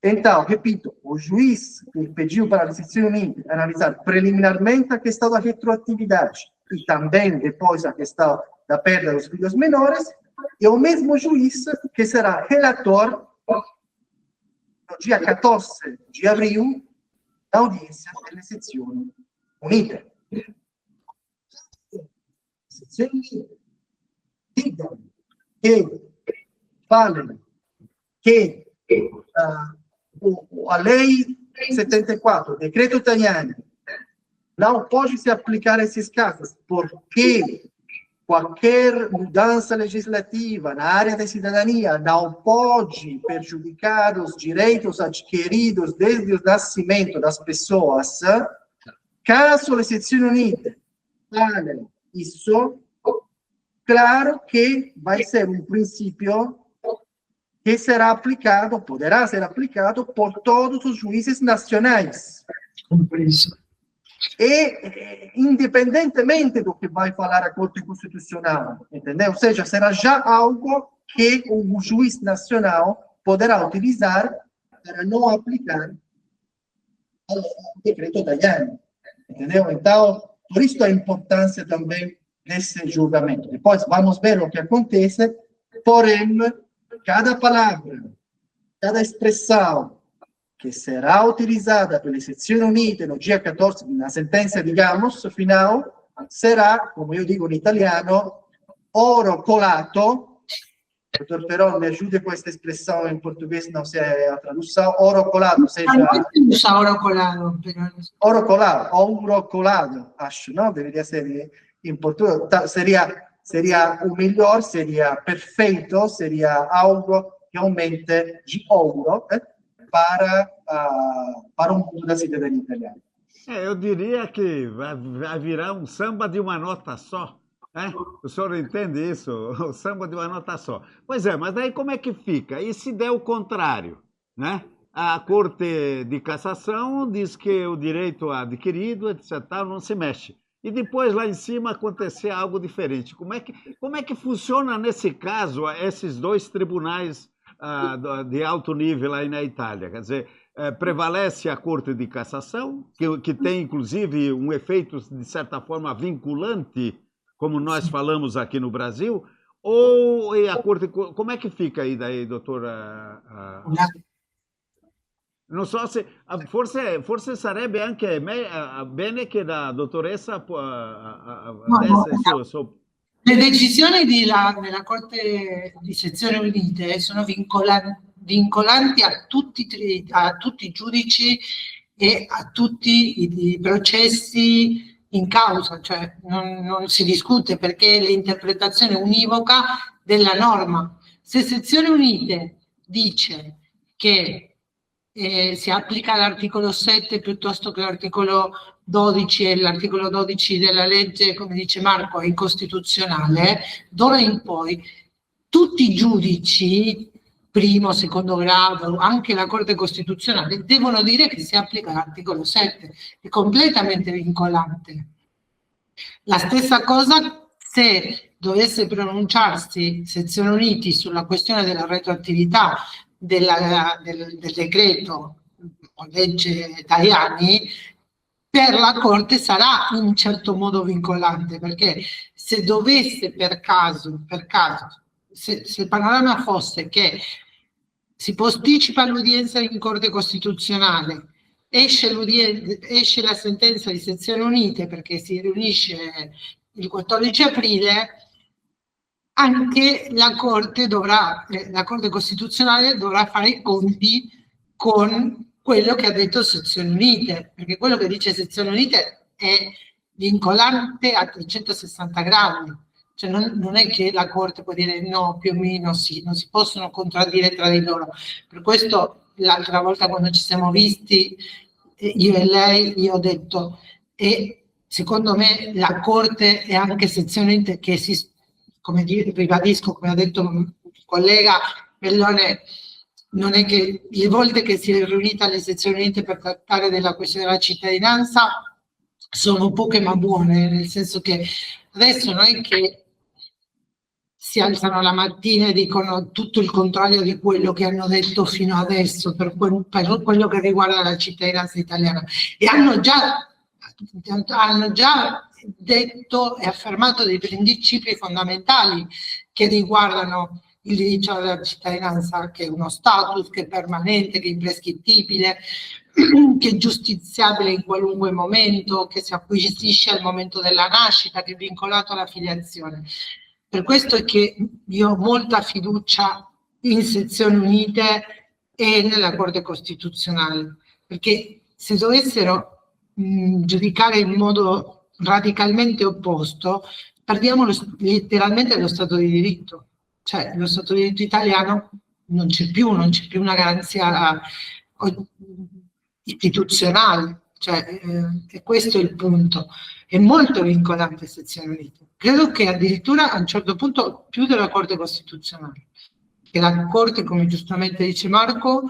Então, repito, o juiz que pediu para a sezioni unite analisar preliminarmente a questão da retroatividade e também depois a questão da perda dos filhos menores, é o mesmo juiz que será relator no dia 14 de abril da audiência delle sezioni unite. Sezioni unite digam que falem que a lei 74, o decreto italiano, não pode se aplicar a esses casos, porque qualquer mudança legislativa na área da cidadania não pode prejudicar os direitos adquiridos desde o nascimento das pessoas. Caso as sezioni unite falem isso, claro que vai ser um princípio que será aplicado, poderá ser aplicado por todos os juízes nacionais. E, independentemente do que vai falar a Corte Constitucional, entendeu? Ou seja, será já algo que o juiz nacional poderá utilizar para não aplicar o decreto italiano, entendeu? Então, por isso a importância também desse julgamento. Depois vamos ver o que acontece, porém, cada palavra, cada expressão que será utilizada pela sezioni unite no dia 14, na sentença, digamos, final, será, como eu digo em italiano, oro colato. Dottor Peroni, me ajude com esta expressão em português, não sei a tradução, oro colato, seja... Oro colado, oro colado, ouro colado, acho, não? Deveria ser em português, seria o melhor, seria perfeito, seria algo realmente de ouro para o mundo da cidadania italiana. Eu diria que vai virar um samba de uma nota só. Né? O senhor entende isso? O samba de uma nota só. Pois é, mas daí como é que fica? E se der o contrário? Né? A Corte de Cassação diz que o direito adquirido, etc., não se mexe. E depois, lá em cima, acontecer algo diferente. Como é que funciona, nesse caso, esses dois tribunais de alto nível aí na Itália? Quer dizer, prevalece a Corte de Cassação, que tem, inclusive, um efeito, de certa forma, vinculante, como nós falamos aqui no Brasil, ou a Corte... Como é que fica aí daí, doutora? Non so se forse sarebbe anche bene che la dottoressa Le decisioni della Corte di Sezioni Unite sono vincolanti a tutti i giudici e a tutti i processi in causa, cioè non si discute perché è l'interpretazione univoca della norma. Se Sezioni Unite dice che si applica l'articolo 7 piuttosto che l'articolo 12 e l'articolo 12 della legge, come dice Marco, è incostituzionale, d'ora in poi tutti i giudici, primo, secondo grado, anche la Corte Costituzionale, devono dire che si applica l'articolo 7, è completamente vincolante. La stessa cosa se dovesse pronunciarsi sezioni uniti sulla questione della retroattività del decreto o legge Tajani, per la Corte sarà in un certo modo vincolante, perché se dovesse per caso se il panorama fosse che si posticipa l'udienza in Corte Costituzionale, esce la sentenza di sezioni unite perché si riunisce il 14 aprile, anche la Corte Costituzionale dovrà fare i conti con quello che ha detto sezioni unite, perché quello che dice sezioni unite è vincolante a 360 gradi. Cioè non è che la Corte può dire no, più o meno sì, non si possono contraddire tra di loro. Per questo l'altra volta quando ci siamo visti, io e lei, io ho detto, e secondo me la Corte e anche sezioni che si, come ribadisco, come ha detto il collega Bellone, non è che le volte che si è riunita alle sezioni unite per trattare della questione della cittadinanza sono poche ma buone, nel senso che adesso non è che si alzano la mattina e dicono tutto il contrario di quello che hanno detto fino adesso per quello che riguarda la cittadinanza italiana, e hanno già detto e affermato dei principi fondamentali che riguardano il diritto alla cittadinanza, che è uno status che è permanente, che è imprescrittibile, che è giustiziabile in qualunque momento, che si acquisisce al momento della nascita, che è vincolato alla filiazione. Per questo è che io ho molta fiducia in sezioni unite e nella Corte Costituzionale, perché se dovessero giudicare in modo radicalmente opposto, perdiamo letteralmente lo Stato di diritto. Cioè lo Stato di diritto italiano non c'è più una garanzia istituzionale, cioè, e questo è il punto. È molto vincolante sezioni unite. Credo che addirittura a un certo punto più della Corte Costituzionale, che la Corte, come giustamente dice Marco,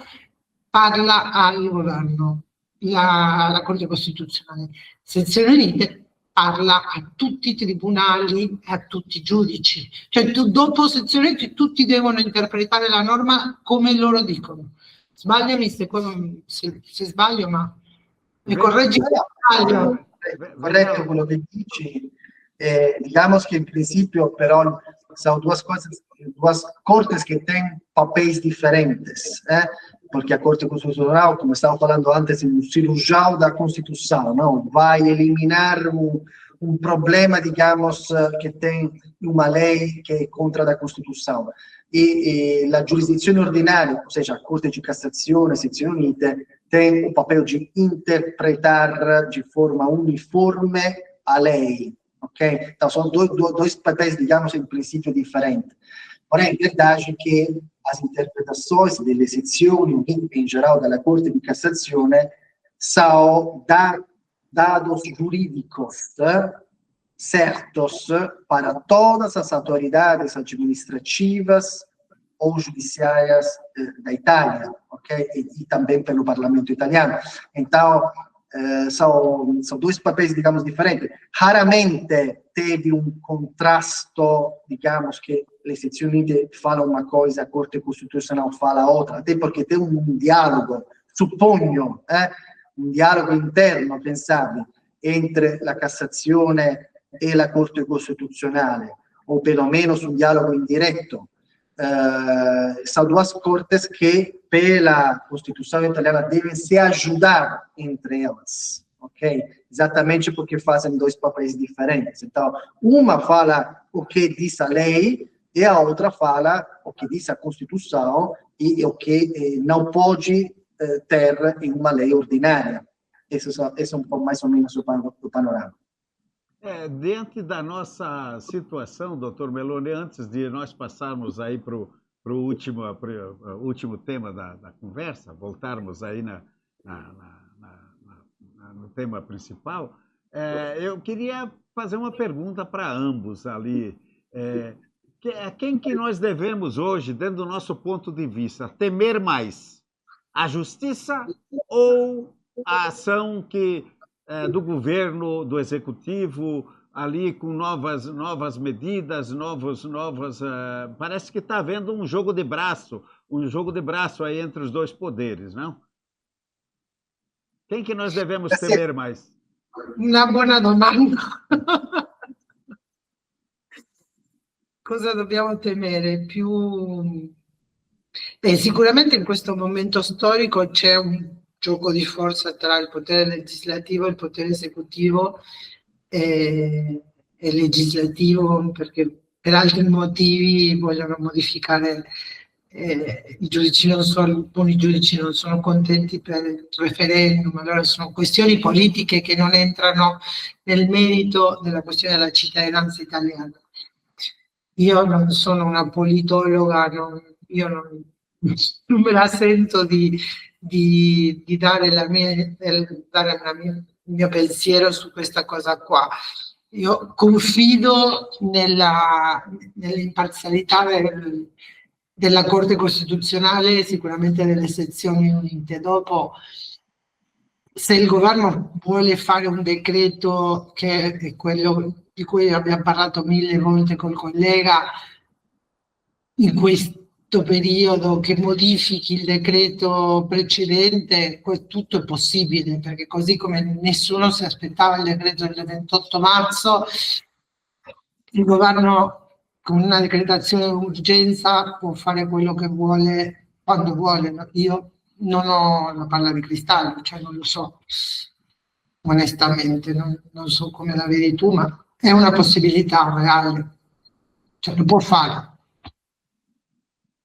parla al governo, la Corte Costituzionale. Sezioni unite parla a tutti i tribunali e a tutti i giudici. Cioè dopo sezioni unite tutti devono interpretare la norma come loro dicono. Sbagliami se sbaglio, ma mi correggi se sbaglio. Correcto quello que dici. Digamos que en principio, pero son duas cortes que tienen papéis diferentes, porque a Corte Constitucional, como estava falando antes, é um cirurgião da Constituição, não? Vai eliminar um problema, digamos, que tem uma lei que é contra a Constituição. E la giurisdizione ordinaria, ou seja, a Corte de Cassazione, sezioni unite, tem o papel de interpretar de forma uniforme a lei, ok? Então, são dois papéis, digamos, em princípio diferentes. Porém, é verdade que as interpretações delle sezioni, em geral, della Corte de Cassazione, são dados jurídicos certos para todas as autoridades administrativas ou judiciárias da Itália, ok? E também pelo Parlamento italiano. Então, são dois papéis, digamos, diferentes. Raramente teve um contrasto, digamos, que le sezioni unite falam uma coisa, a Corte Costitucional fala outra, até porque tem um diálogo, suppongo, un dialogo interno, pensabile, entre la Cassazione e la Corte Costituzionale, o perlomeno un dialogo indiretto. Sono due cortes che per la Costituzione italiana devem se ajudar entre elas, ok? Esattamente porque fazem dois papéis diferentes. Então, uma fala o que diz a lei e a outra fala o que diz a Constituição e o que não pode ter em uma lei ordinária. Esse é um pouco mais ou menos o panorama. Diante da nossa situação, doutor Meloni, antes de nós passarmos aí para o último tema da conversa, voltarmos aí no tema principal, eu queria fazer uma pergunta para ambos ali. Quem que nós devemos hoje, dentro do nosso ponto de vista, temer mais? A justiça ou a ação do governo, do executivo, ali com novas medidas, parece que está havendo um jogo de braço aí entre os dois poderes, não? Quem que nós devemos temer mais? Una buona domanda. Cosa dobbiamo temere? Sicuramente in questo momento storico c'è un gioco di forza tra il potere legislativo e il potere esecutivo e legislativo, perché per altri motivi vogliono modificare i giudici, alcuni giudici non sono contenti per il referendum. Allora sono questioni politiche che non entrano nel merito della questione della cittadinanza italiana. Io non sono una politologa, io non me la sento di dare il mio pensiero su questa cosa qua. Io confido nell'imparzialità della Corte Costituzionale, sicuramente delle sezioni unite. Dopo, se il governo vuole fare un decreto, che è quello di cui abbiamo parlato 1000 volte col collega, in questo periodo, che modifichi il decreto precedente, tutto è possibile, perché così come nessuno si aspettava il decreto del 28 marzo, il governo con una decretazione d'urgenza può fare quello che vuole, quando vuole. Io non ho la palla di cristallo, cioè non lo so, onestamente, non so come la vedi tu, ma è una possibilità reale, cioè lo può fare.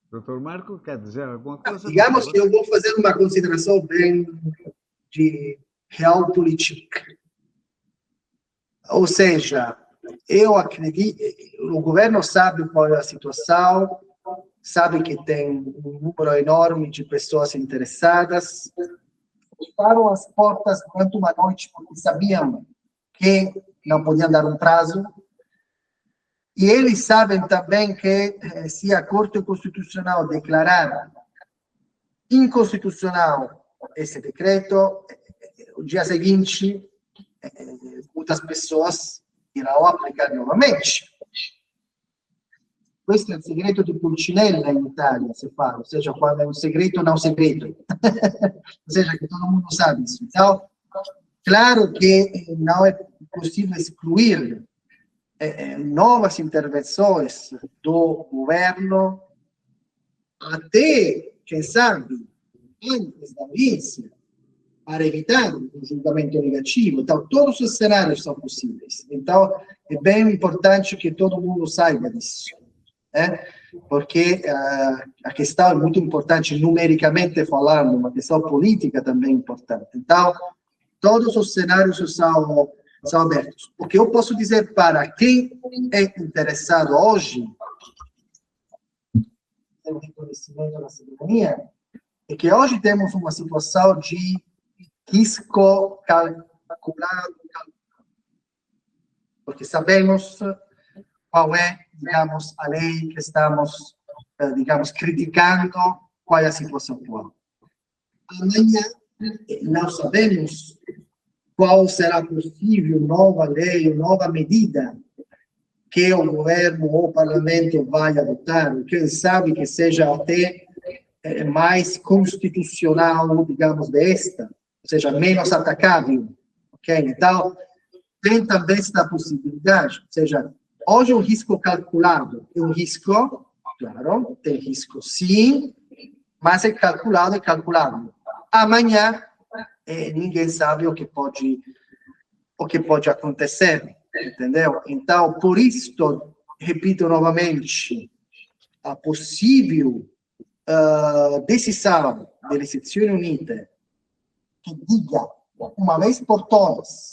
Doutor Marco, quer dizer alguma coisa? Digamos que eu vou fazer uma consideração bem de realpolitik. Ou seja, eu acredito, o governo sabe qual é a situação, sabe que tem um número enorme de pessoas interessadas, fecharam as portas durante uma noite porque sabiam que não podiam dar um prazo, e eles sabem também que se a Corte Constitucional declarar inconstitucional esse decreto, o dia seguinte muitas pessoas irão aplicar novamente. Questo è il segreto di Pulcinella in Italia, se fala, ou seja, quando é um segredo, não segredo. Ou seja, que todo mundo sabe isso. Então, claro que não é possível excluir novas intervenções do governo, até, quem sabe, antes da audiência, para evitar um julgamento negativo. Então, todos os cenários são possíveis. Então, é bem importante que todo mundo saiba disso. Porque a questão é muito importante, numericamente falando, uma questão política também importante. Então, todos os cenários são abertos. O que eu posso dizer para quem é interessado hoje, tem reconhecimento da cidadania, é que hoje temos uma situação de risco calculado, porque sabemos qual é, digamos, a lei que estamos, digamos, criticando, qual é a situação atual. Amanhã, não sabemos qual será possível nova lei, nova medida que o governo ou o parlamento vai adotar, quem sabe que seja até mais constitucional, digamos, desta, ou seja, menos atacável, ok? Então, tem também esta possibilidade, ou seja, hoje o risco calculado é um risco, claro, tem risco sim, mas é calculado. Amanhã, ninguém sabe o que pode acontecer, entendeu? Então, por isso, repito novamente, a possível decisão da sezione unite que diga, uma vez por todas,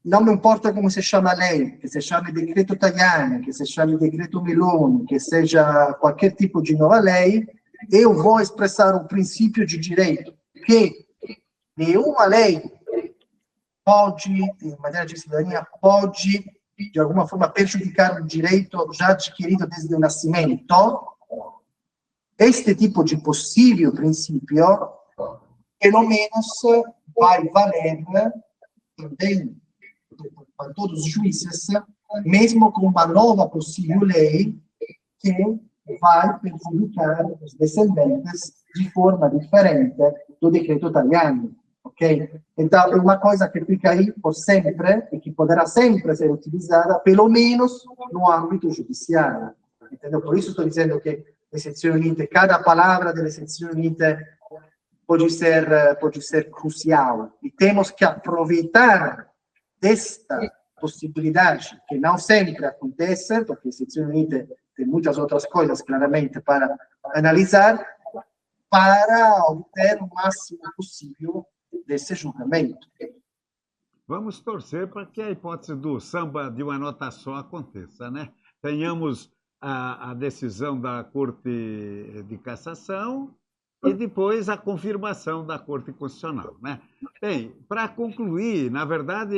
não me importa como se chama a lei, que se chame decreto Tajani, que se chame decreto Meloni, que seja qualquer tipo de nova lei, eu vou expressar um princípio de direito, que nenhuma lei pode, em matéria de cidadania, pode de alguma forma prejudicar um direito já adquirido desde o nascimento, este tipo de possível princípio, pelo menos, vai valer também para todos os juízes, mesmo com uma nova possível lei que vai prejudicar os descendentes de forma diferente do decreto italiano, ok? Então, é uma coisa que fica aí por sempre e que poderá sempre ser utilizada, pelo menos no âmbito judiciário, entendeu? Por isso estou dizendo que le sezioni unite, cada palavra delle sezioni unite pode ser crucial. E temos que aproveitar desta possibilidade, que não sempre acontece, porque a sezione unite tem muitas outras coisas, claramente, para analisar, para obter o máximo possível desse julgamento. Vamos torcer para que a hipótese do samba de uma nota só aconteça, né? Tenhamos a decisão da Corte de Cassação e depois a confirmação da Corte Constitucional, né? Bem, para concluir, na verdade,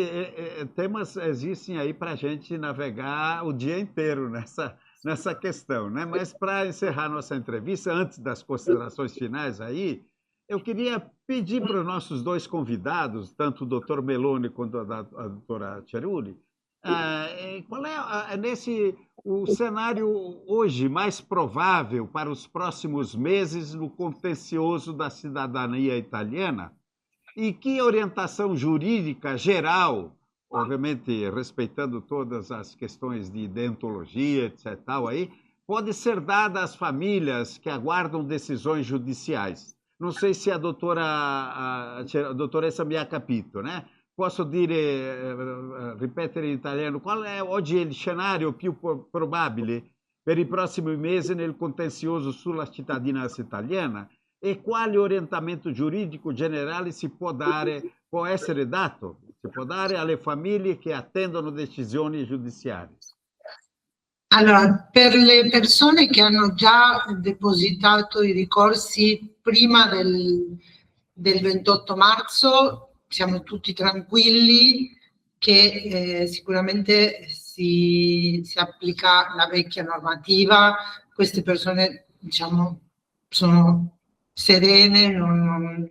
temas existem aí para a gente navegar o dia inteiro nessa questão, né? Mas para encerrar nossa entrevista, antes das considerações finais aí, eu queria pedir para os nossos dois convidados, tanto o doutor Meloni quanto a doutora Cerulli, qual é o cenário hoje mais provável para os próximos meses no contencioso da cidadania italiana e que orientação jurídica geral, obviamente respeitando todas as questões de deontologia, etc., pode ser dada às famílias que aguardam decisões judiciais. Non so se a dottoressa mi ha capito, né? Posso ripetere in italiano, qual è oggi il scenario più probabile per i prossimi mesi nel contenzioso sulla cittadinanza italiana e quale orientamento giuridico generale può essere dato alle famiglie che attendono decisioni giudiziarie? Allora, per le persone che hanno già depositato i ricorsi prima del 28 marzo, siamo tutti tranquilli che sicuramente si applica la vecchia normativa. Queste persone, diciamo, sono serene, non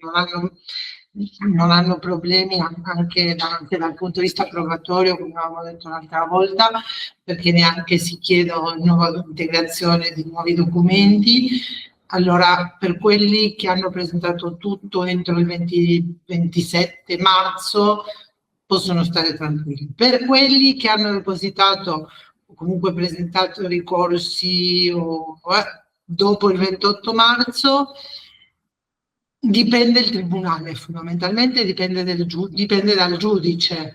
hanno problemi anche dal punto di vista probatorio, come avevamo detto l'altra volta, perché neanche si chiedono nuova integrazione di nuovi documenti. Allora, per quelli che hanno presentato tutto entro il 27 marzo possono stare tranquilli. Per quelli che hanno depositato o comunque presentato ricorsi dopo il 28 marzo, dipende il tribunale, fondamentalmente dipende dal giudice.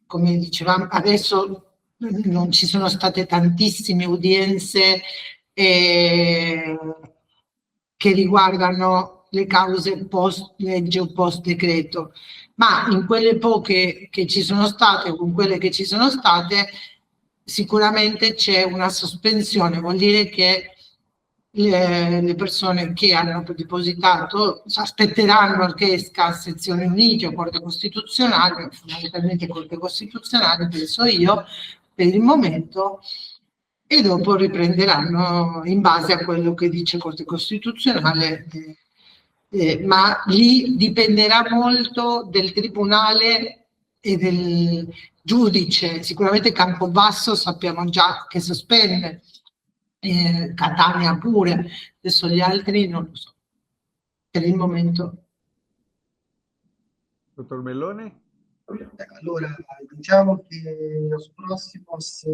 Come dicevamo, adesso non ci sono state tantissime udienze che riguardano le cause post legge o post decreto, ma in quelle poche che ci sono state o con quelle che ci sono state sicuramente c'è una sospensione, vuol dire che le persone che hanno depositato aspetteranno che esca sezioni unite o Corte Costituzionale, fondamentalmente Corte Costituzionale penso io per il momento, e dopo riprenderanno in base a quello che dice Corte Costituzionale, ma lì dipenderà molto del tribunale e del giudice. Sicuramente Campobasso sappiamo già che sospende, Catania pure, adesso gli altri non lo so, per il momento. Dottor Melloni? Allora, diciamo que los próximos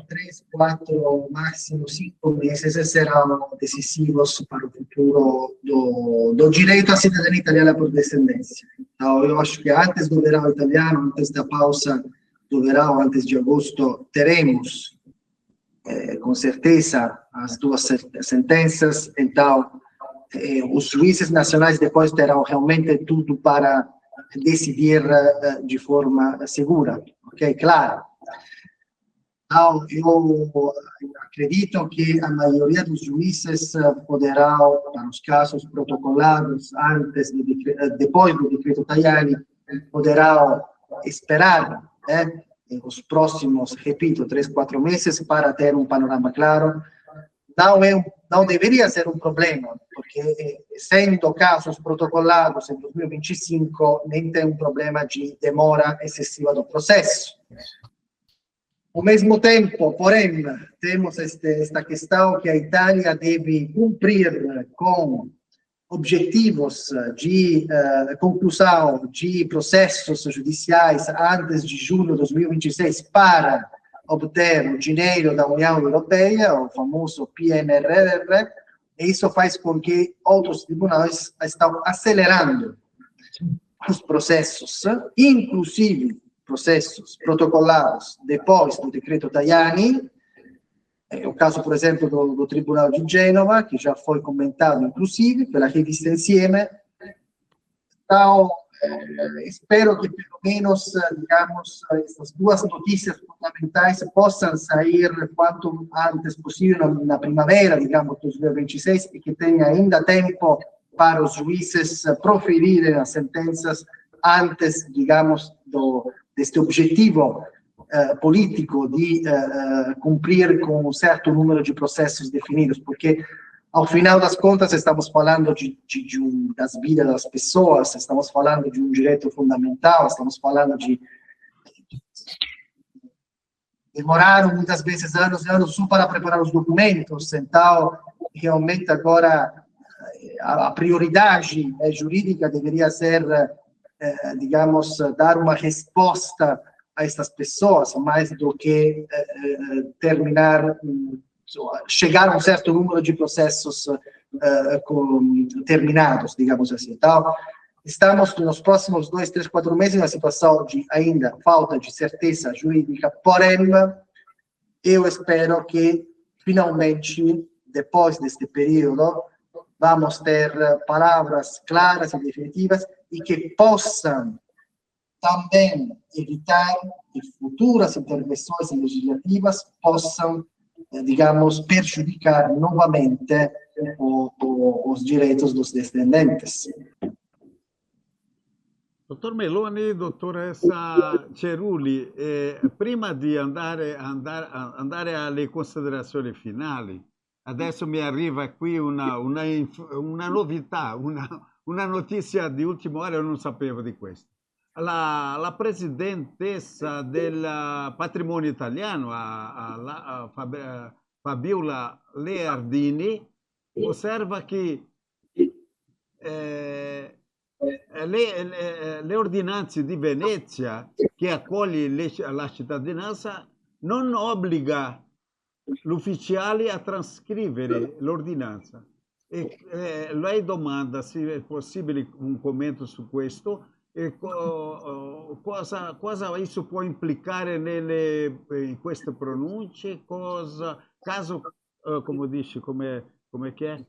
3, 4, máximo 5 meses serão decisivos para o futuro do direito à cidadania italiana por descendência. Então, eu acho que antes do verão italiano, antes da pausa do verão, antes de agosto, teremos com certeza as duas sentenças. Então, os juízes nacionais depois terão realmente tudo para decidir de forma segura, ok? Claro. Então, eu acredito que a maioria dos juízes poderão, para os casos protocolados depois do decreto Tajani, poderão esperar en los próximos, repito, 3-4 meses para tener un panorama claro. No debería ser un problema, porque essendo casos protocolados em 2025, nem tem um problema de demora excessiva do processo. Ao mesmo tempo, porém, temos esta questão que a Itália deve cumprir com objetivos de conclusão de processos judiciais antes de julho de 2026 para obter o dinheiro da União Europeia, o famoso PNRR, e isso faz com que outros tribunais estão acelerando os processos, inclusive processos protocolados depois do decreto Tajani. É o caso, por exemplo, do Tribunal de Gênova, que já foi comentado, inclusive, pela revista Insieme. Então, espero que, pelo menos, digamos, essas duas notícias fundamentais possam sair quanto antes possível na primavera, digamos, 2026, e que tenha ainda tempo para os juízes proferirem as sentenças antes, digamos, deste objetivo político de cumprir com um certo número de processos definidos, porque ao final das contas estamos falando das vidas das pessoas, estamos falando de um direito fundamental, estamos falando de demoraram muitas vezes anos e anos só para preparar os documentos, então realmente agora a prioridade jurídica deveria ser, digamos, dar uma resposta a estas pessoas, mais do que chegar a um certo número de processos terminados, digamos assim. Então, estamos nos próximos 2, 3, 4 meses numa situação de ainda falta de certeza jurídica, porém, eu espero que, finalmente, depois deste período, vamos ter palavras claras e definitivas e que possam também evitar que futuras intervenções legislativas possam, digamos, prejudicar novamente os direitos dos descendentes. Dottor Meloni, dottoressa Cerulli, prima di andare alle considerazioni finali, adesso mi arriva qui una novità, una notizia di ultima ora, io non sapevo di questo. La presidentessa del patrimonio italiano, Fabiola Leardini, osserva che le ordinanze di Venezia, che accoglie la cittadinanza, non obbliga l'ufficiale a trascrivere l'ordinanza. Lei domanda se è possibile un commento su questo. Cosa isso può implicare in queste pronunce? Caso, come dici, come che è?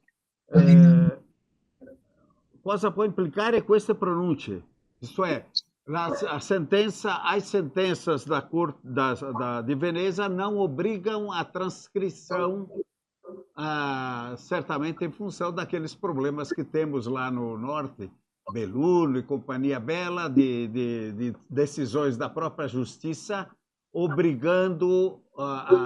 Cosa può implicare queste pronunce? Cioè, as sentenças da Corte de Veneza não obrigam a transcrição, certamente em função daqueles problemas que temos lá no norte, Belluno e companhia bela, de decisões da própria justiça, obrigando,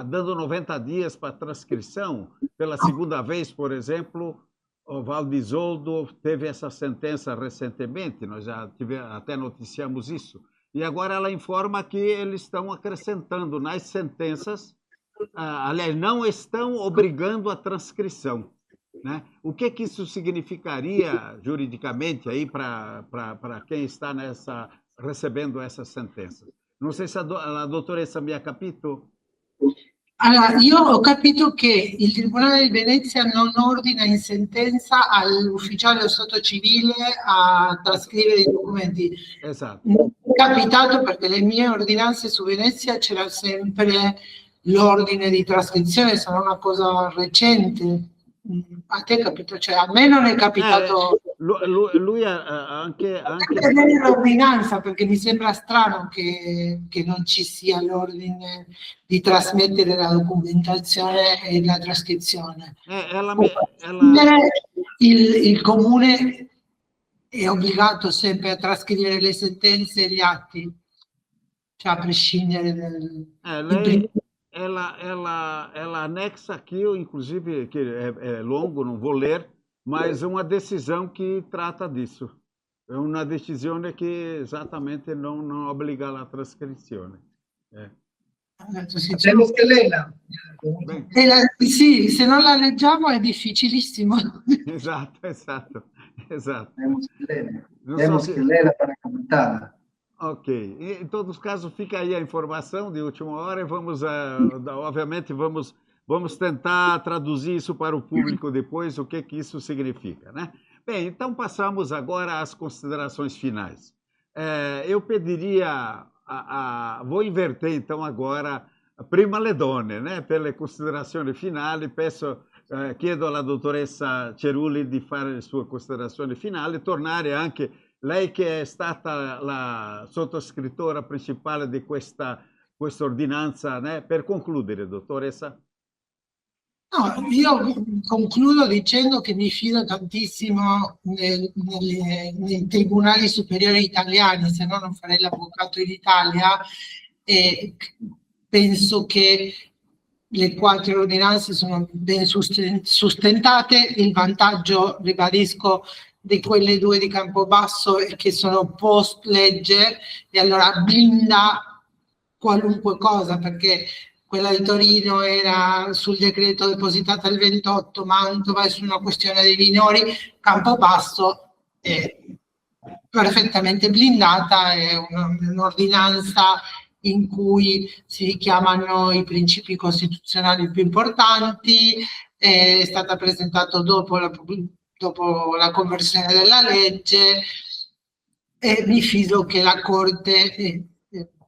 dando 90 dias para transcrição. Pela segunda vez, por exemplo, o Valdisoldo teve essa sentença recentemente, nós já até noticiamos isso, e agora ela informa que eles estão acrescentando nas sentenças, aliás, não estão obrigando a transcrição. Né? O que isso significaria juridicamente aí para quem está recebendo essas sentenças? Non so se la dottoressa mi ha capito. Allora, io ho capito che il Tribunale di Venezia non ordina in sentenza all'ufficiale o sottocivile a trascrivere i documenti. Esatto. È capitato perché le mie ordinanze su Venezia c'era sempre l'ordine di trascrizione, sarà una cosa recente. A te è capito? Cioè, a me non è capitato. Lui ha anche l'ordinanza, perché mi sembra strano che non ci sia l'ordine di trasmettere la documentazione e la trascrizione. Il comune è obbligato sempre a trascrivere le sentenze e gli atti. cioè a prescindere Lei, ela anexa aqui, inclusive, que é longo, não vou ler, mas é uma decisão que trata disso. É uma decisão que exatamente não obriga alla trascrizione. Temos che leerla. Bem, sì, se non la leggiamo è difficilissimo. exato. Temos que ler. Não Temos só que se- ler para comentar. Ok. Em todos os casos, fica aí a informação de última hora e vamos, obviamente, vamos tentar traduzir isso para o público depois, o que isso significa, né? Bem, então passamos agora às considerações finais. Eu pediria, vou inverter então agora, prima le donne, né? Per le considerazioni finali, chiedo alla dottoressa Cerulli di fare le sue considerazioni finali, tornare anche lei che è stata la sottoscrittora principale di questa ordinanza, né? Per concludere, dottoressa. No, io concludo dicendo che mi fido tantissimo nei tribunali superiori italiani, se no non farei l'avvocato in Italia, e penso che le 4 ordinanze sono ben sostentate. Il vantaggio, ribadisco, di quelle 2 di Campobasso è che sono post legge e allora blinda qualunque cosa, perché quella di Torino era sul decreto depositato il 28, Mantova è su una questione dei minori, Campobasso è perfettamente blindata, è un'ordinanza in cui si richiamano i principi costituzionali più importanti, è stata presentata dopo la conversione della legge, e mi fido che la Corte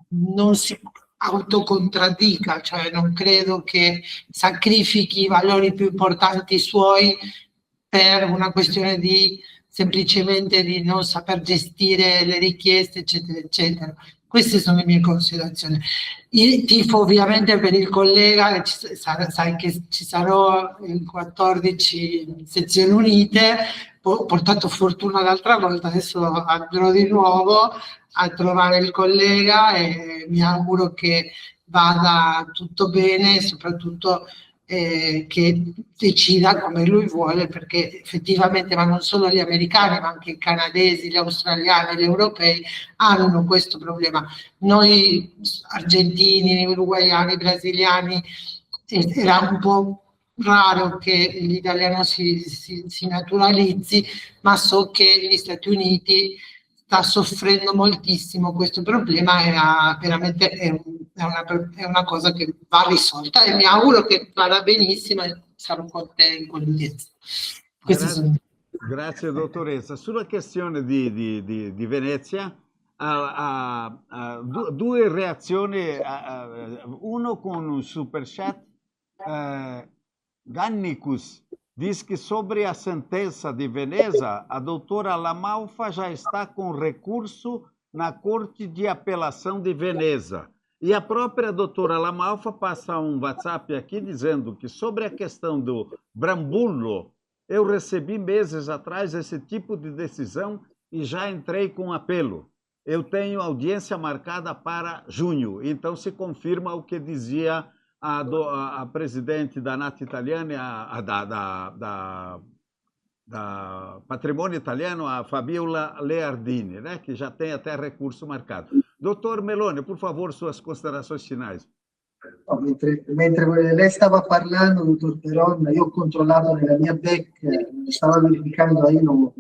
non si autocontraddica, cioè non credo che sacrifichi i valori più importanti suoi per una questione semplicemente di non saper gestire le richieste, eccetera, eccetera. Queste sono le mie considerazioni. Io tifo ovviamente per il collega, sai che ci sarò in 14 sezioni unite, ho portato fortuna l'altra volta, adesso andrò di nuovo a trovare il collega e mi auguro che vada tutto bene e soprattutto che decida come lui vuole, perché effettivamente, ma non solo gli americani, ma anche i canadesi, gli australiani, gli europei hanno questo problema. Noi argentini, uruguaiani, brasiliani, era un po' raro che l'italiano si naturalizzi, ma so che gli Stati Uniti sta soffrendo moltissimo questo problema, e veramente è una cosa che va risolta e mi auguro che vada benissimo e sarò con te in quell'udienza. Grazie dottoressa. Sulla questione di Venezia, due reazioni, uno con un super chat, Gannicus diz que sobre a sentença de Veneza, a doutora Lamalfa já está com recurso na Corte de Apelação de Veneza. E a própria doutora Lamalfa passa um WhatsApp aqui dizendo que sobre a questão do Brambulo, eu recebi meses atrás esse tipo de decisão e já entrei com apelo. Eu tenho audiência marcada para junho. Então se confirma o que dizia a presidente da NAT Italiana, da Patrimônio Italiano, a Fabiola Leardini, né, que já tem até recurso marcado. Doutor Meloni, por favor, suas considerações finais. No, mentre lei stava parlando, dottor Peron, io ho controllato nella mia BEC, stavo verificando aí nas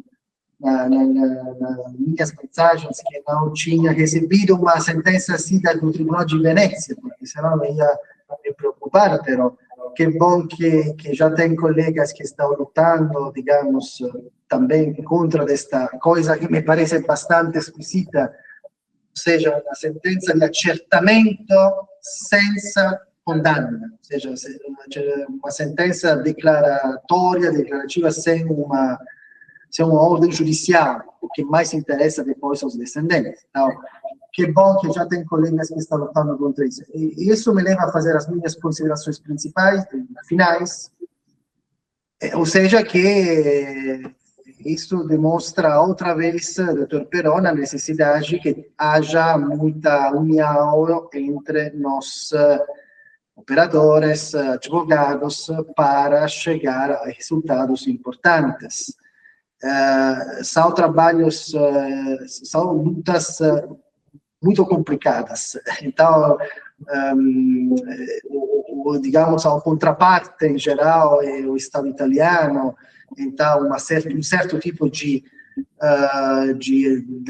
minhas mensagens que não tinha recebido uma sentença assim do Tribunal de Venezia, porque senão eu ia me preocupar, pero que bom que já tem colegas que estão lutando, digamos, também contra esta coisa que me parece bastante esquisita, ou seja, uma sentença de accertamento senza condanna, ou seja, uma sentença declarativa sem uma ordem judicial, o que mais interessa depois aos descendentes. Então, que bom que já tem colegas que estão lutando contra isso. E isso me leva a fazer as minhas considerações principais, finais, ou seja, que isso demonstra outra vez, doutor Perón, a necessidade que haja muita união entre nós, operadores, advogados, para chegar a resultados importantes. São trabalhos, são lutas muito complicadas. Então, digamos, a contraparte em geral é o Estado italiano. Então, um certo tipo de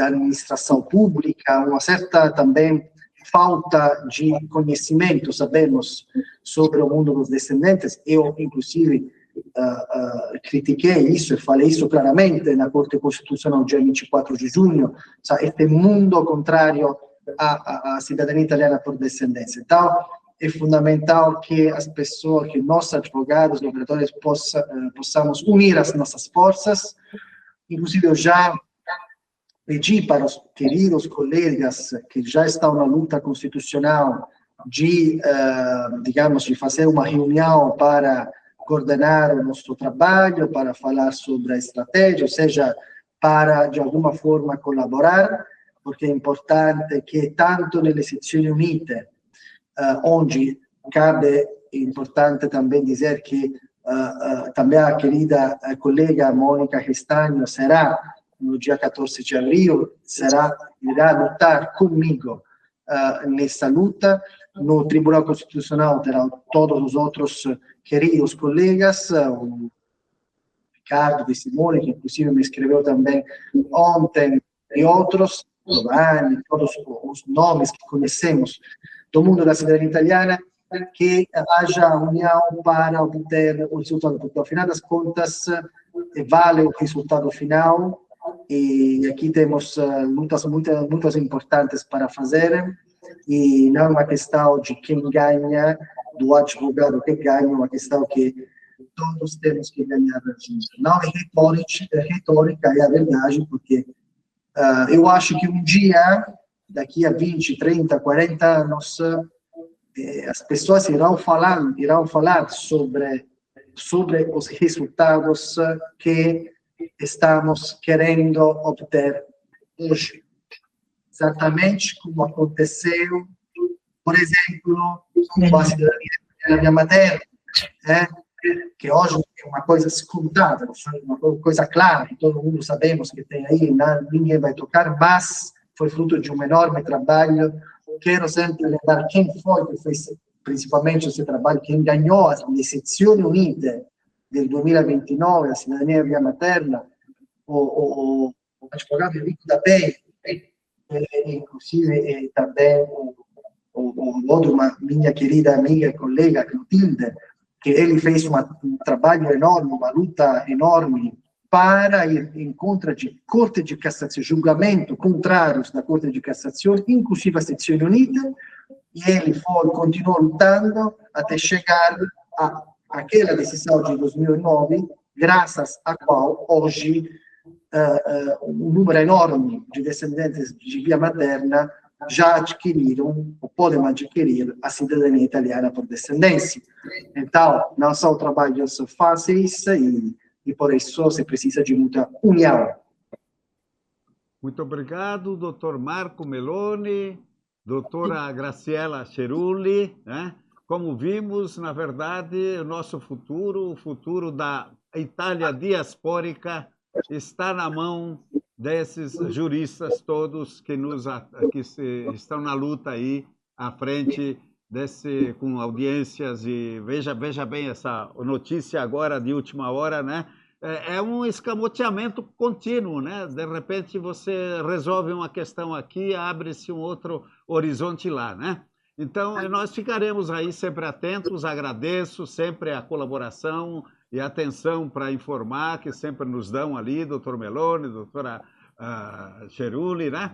administração pública, uma certa também falta de conhecimento, sabemos, sobre o mundo dos descendentes. Eu, inclusive, critiquei isso e falei isso claramente na Corte Constitucional, dia 24 de junho, este mundo contrário à cidadania italiana por descendência. Então, é fundamental que as pessoas, que nós, advogados, operadores, possamos unir as nossas forças. Inclusive, eu já pedi para os queridos colegas que já estão na luta constitucional digamos, de fazer uma reunião para coordenar o nosso trabalho, para falar sobre a estratégia, ou seja, para, de alguma forma, colaborar, porque é importante que, tanto nas Nações Unidas, onde cabe, é importante também dizer que também a querida colega Mônica Restanho será, no dia 14 de abril, irá lutar comigo nessa luta. No Tribunal Constitucional terão todos os outros queridos colegas, o Ricardo de Simone, que inclusive me escreveu também ontem, e outros, Giovanni, todos os nomes que conhecemos do mundo da cidadania italiana, que haja união para obter o resultado, porque ao final das contas vale o resultado final, e aqui temos lutas muito importantes para fazer, e não é uma questão de quem ganha, do advogado que ganha, uma questão que todos temos que ganhar juntos. Não é retórica, é a verdade, porque eu acho que um dia, daqui a 20, 30, 40 anos, as pessoas irão falar sobre os resultados que estamos querendo obter hoje. Exatamente como aconteceu, por exemplo, com a cidadania da minha materna, que hoje é uma coisa escondida, uma coisa clara, que todo mundo sabemos que tem aí, ninguém vai tocar, mas foi fruto de um enorme trabalho. Quero sempre lembrar quem foi que fez principalmente esse trabalho, quem ganhou as Nações Unidas del 2029, a cidadania via materna, o advogado Enrico da Penha, inclusive também uma minha querida amiga e colega Clotilde, que ele fez um trabalho enorme, uma luta enorme para ir em contra de Corte de Cassação, julgamento contrários da Corte de Cassação, inclusive as Nações Unidas, e ele continuou lutando até chegar àquela decisão de 2009, graças à qual hoje um número enorme de descendentes de via materna já adquiriram, ou podem adquirir, a cidadania italiana por descendência. Então, não são trabalhos fáceis e por isso se precisa de muita união. Muito obrigado, doutor Marco Meloni, doutora Graciela Cerulli, né? Como vimos, na verdade, o nosso futuro, o futuro da Itália diaspórica, está na mão desses juristas todos que estão na luta aí à frente com audiências. E veja bem essa notícia agora de última hora, né? É um escamoteamento contínuo, né? De repente você resolve uma questão aqui, abre-se um outro horizonte lá, né? Então, nós ficaremos aí sempre atentos, agradeço sempre a colaboração e atenção para informar, que sempre nos dão ali, doutor Meloni, doutora Cerulli, né?